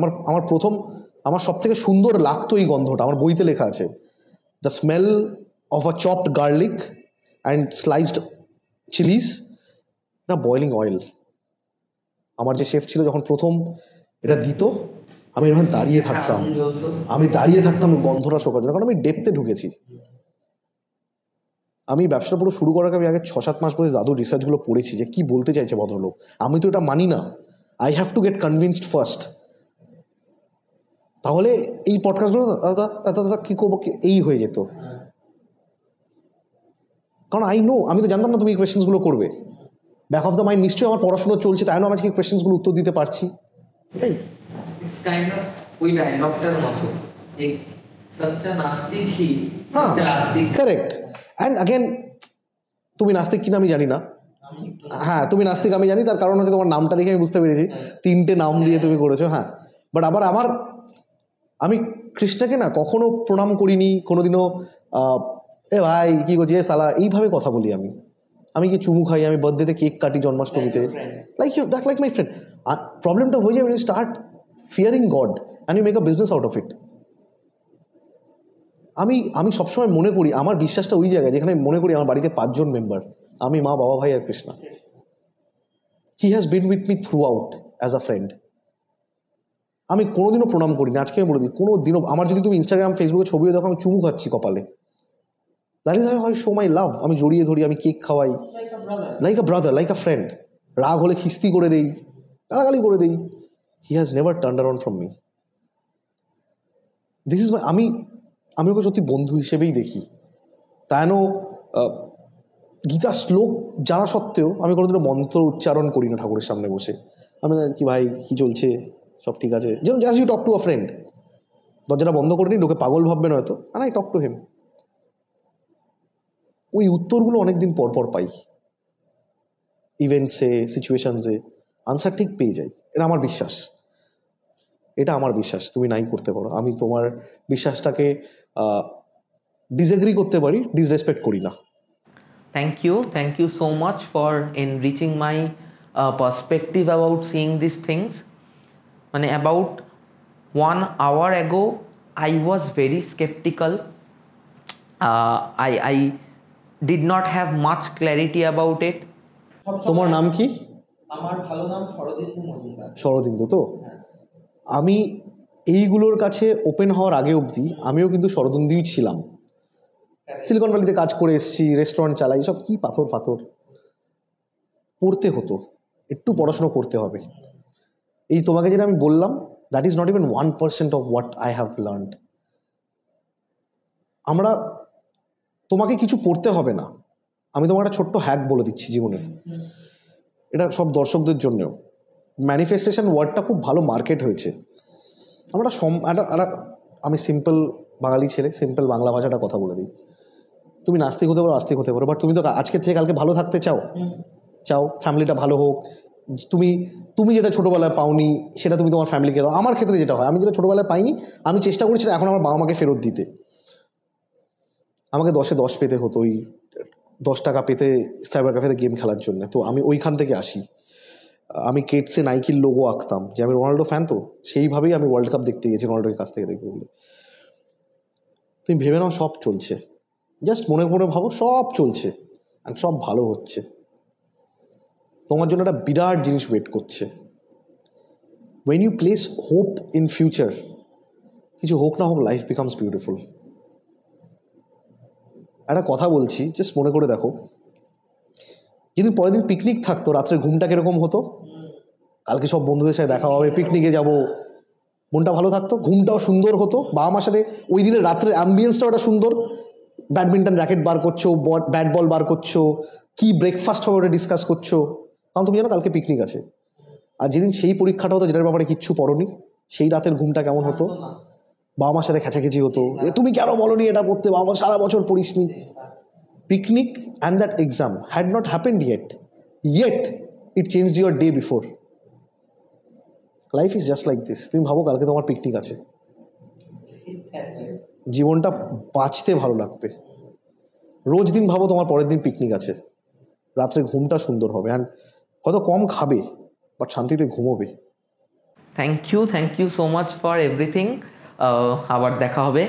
আমার সব থেকে সুন্দর লাগতো এই গন্ধটা, আমার বইতে লেখা আছে, the smell of a chopped garlic and sliced Chillies না বয়েলিং অয়েল। আমার যে শেফ ছিল যখন প্রথম এটা দিত, আমি এরকম দাঁড়িয়ে থাকতাম গন্ধটা শোকার জন্য, কারণ আমি ডেপথে ঢুকেছি। আমি ব্যবসাটা পুরো শুরু করার আগে আমি আগে 6-7 মাস পরে দাদুর রিসার্চগুলো পড়েছি যে কি বলতে চাইছে ভদ্রলোক। আমি তো এটা মানি না, I have to get convinced first. তাহলে এই পডকাস্টগুলো দাদা কী করবো এই হয়ে যেত। কারণ আমি তো জানতাম না তুমি এই কোয়েশ্চেন্সগুলো করবে। ব্যাক অফ দ্য মাইন্ড নিশ্চয়ই আমার পড়াশোনা চলছে, তাই না আমি আজকে কোয়েশ্চেন্সগুলো উত্তর দিতে পারছি। এটাই इट्स काइंड ऑफ ওই ডায়লগটার মতো, এক সচ্চা নাস্তিক হি সচ্চা আস্তিক। কারেক্ট। অ্যান্ড অ্যাগেন তুমি নাস্তিক কিনা আমি জানি না। হ্যাঁ তুমি নাস্তিক আমি জানি, তার কারণ হচ্ছে তোমার নামটা দেখে আমি বুঝতে পেরেছি 3টে নাম দিয়ে তুমি করেছো। হ্যাঁ, বাট আবার আমি কৃষ্ণকে না কখনো প্রণাম করিনি কোনোদিনও। এ ভাই কি করছি এ সালা এইভাবে কথা বলি আমি কি চুমু খাই, আমি বার্থডেতে কেক কাটি, জন্মাষ্টমীতে, লাইক মাই ফ্রেন্ড। প্রবলেমটা হয়ে যায় when you start fearing God and you make a business out of it। আমি সবসময় মনে করি আমার বিশ্বাসটা ওই জায়গায় যেখানে মনে করি আমার বাড়িতে 5 জন মেম্বার, আমি, মা, বাবা, ভাই আর Krishna. He has been with me throughout as a friend. আমি কোনোদিনও প্রণাম করিনি। আজকে আমি বলে দিই, কোনোদিনও আমার যদি তুমি ইনস্টাগ্রাম ফেসবুকে ছবিও দেখো আমি চুমু খাচ্ছি কপালে, that is how I show my love. আমি জড়িয়ে ধরি, আমি কেক খাওয়াই, like a brother, like a friend. রাগ হলে খিস্তি করে দেই, গালাগালি করে দেই। He has never turned around from me. This is my, আমি ওকে সত্যি বন্ধু হিসেবেই দেখি। তাই গীতা শ্লোক জানা সত্ত্বেও আমি কোনোদিনও মন্ত্র উচ্চারণ করি না ঠাকুরের সামনে বসে। আমি কি ভাই কি চলছে, সব ঠিক আছে, যেমন just you talk to a friend. দরজাটা বন্ধ করে নিই, লোকে পাগল ভাববেন হয়তো, আর আই টক টু হিম। ওই উত্তরগুলো অনেকদিন পর পর পাই, ইভেন্টসে, সিচুয়েশনসে আনসার ঠিক পেয়ে যাই, এটা আমার বিশ্বাস। এটা আমার বিশ্বাস, তুমি নাই করতে পারো, আমি তোমার বিশ্বাসটাকে ডিসএগ্রি করতে পারি, ডিসরেসপেক্ট করি না। Thank you so much for enriching my perspective about seeing these things. মানে about 1 hour ago I was very skeptical. I did not have much clarity about it. তোমার নাম কি? আমার ভালো নাম শরদিন্দু মজুমদার। শরদিন্দু তো? আমি এইগুলোর কাছে ওপেন হওয়ার আগে অবধি আমিও কিন্তু শরদিন্দুই ছিলাম। সিলিকন ভ্যালিতে কাজ করে এসেছি, রেস্টুরেন্ট চালাই, সব কি পাথর ফাথর, পড়তে হতো, একটু পড়াশোনা করতে হবে। এই তোমাকে যেটা আমি বললাম, that is not even 1% of what I have learned. আমরা, তোমাকে কিছু পড়তে হবে না, আমি তোমাকে একটা ছোট্ট হ্যাক বলে দিচ্ছি জীবনের, এটা সব দর্শকদের জন্যেও। ম্যানিফেস্টেশন ওয়ার্ডটা খুব ভালো মার্কেট হয়েছে। আমরা আমি সিম্পল বাঙালি ছেলে, সিম্পল বাংলা ভাষাটা কথা বলে দিই। তুমি নাস্তিক হতে পারো, আস্তিক হতে পারো, বাট তুমি তো আজকে থেকে কালকে ভালো থাকতে চাও, ফ্যামিলিটা ভালো হোক। তুমি যেটা ছোটোবেলায় পাওনি সেটা তুমি তোমার ফ্যামিলিকে দাও। আমার ক্ষেত্রে যেটা হয়, আমি যেটা ছোটোবেলায় পাইনি আমি চেষ্টা করেছি এখন আমার বাবা মাকে ফেরত দিতে। আমাকে 10-এ 10 পেতে হতো, ওই 10 টাকা পেতে সাইবার ক্যাফেতে গেম খেলার জন্য। তো আমি ওইখান থেকে আসি। আমি কেটসে নাইকির লোগো আঁকতাম, যে আমি রোনাল্ডো ফ্যান, তো সেইভাবেই আমি ওয়ার্ল্ড কাপ দেখতে গেছি রোনাল্ডোর কাছ থেকে দেখবো বলে। তুমি ভেবে নাও সব চলছে, জাস্ট মনে মনে ভাবো সব চলছে আর সব ভালো হচ্ছে। তোমার জন্য একটা বিরাট জিনিস ওয়েট করছে। When you place hope in future, কিছু হোক না হোক, লাইফ বিকামস বিউটিফুল। একটা কথা বলছি, জাস্ট মনে করে দেখো, যেদিন পরের দিন পিকনিক থাকতো, রাত্রে ঘুমটা কিরকম হতো? কালকে সব বন্ধুদের সাথে দেখা হবে, পিকনিকে যাব, মনটা ভালো থাকতো, ঘুমটাও সুন্দর হতো, বাবা মার সাথে ওই দিনের রাত্রে অ্যাম্বিয়েন্সটাও একটা সুন্দর। ব্যাডমিন্টন র্যাকেট বার করছো, ব্যাট বল বার করছো, কি ব্রেকফাস্ট হবে ওটা ডিসকাস করছো, কারণ তুমি জানো কালকে পিকনিক আছে। আর যেদিন সেই পরীক্ষাটা হতো, যেটার ব্যাপারে কিচ্ছু পড়োনি, সেই রাতের ঘুমটা কেমন হতো? বাবা মার সাথে খেঁচাখেঁচি হতো, তুমি কেন বলোনি এটা পড়তে, বাবা সারা বছর পড়িসনি। Picnic and that exam had not happened yet it changed your day before. Life is just like this. তুমি ভাবো কালকে তোমার পিকনিক আছে, জীবনটা বাঁচতে ভালো লাগবে। রোজ দিন ভাবো তোমার পরের দিন পিকনিক আছে, রাত্রে ঘুমটা সুন্দর হবে, অ্যান্ড হয়তো কম খাবে বাট শান্তিতে ঘুমোবে। Thank you so much for everything. আবার দেখা হবে।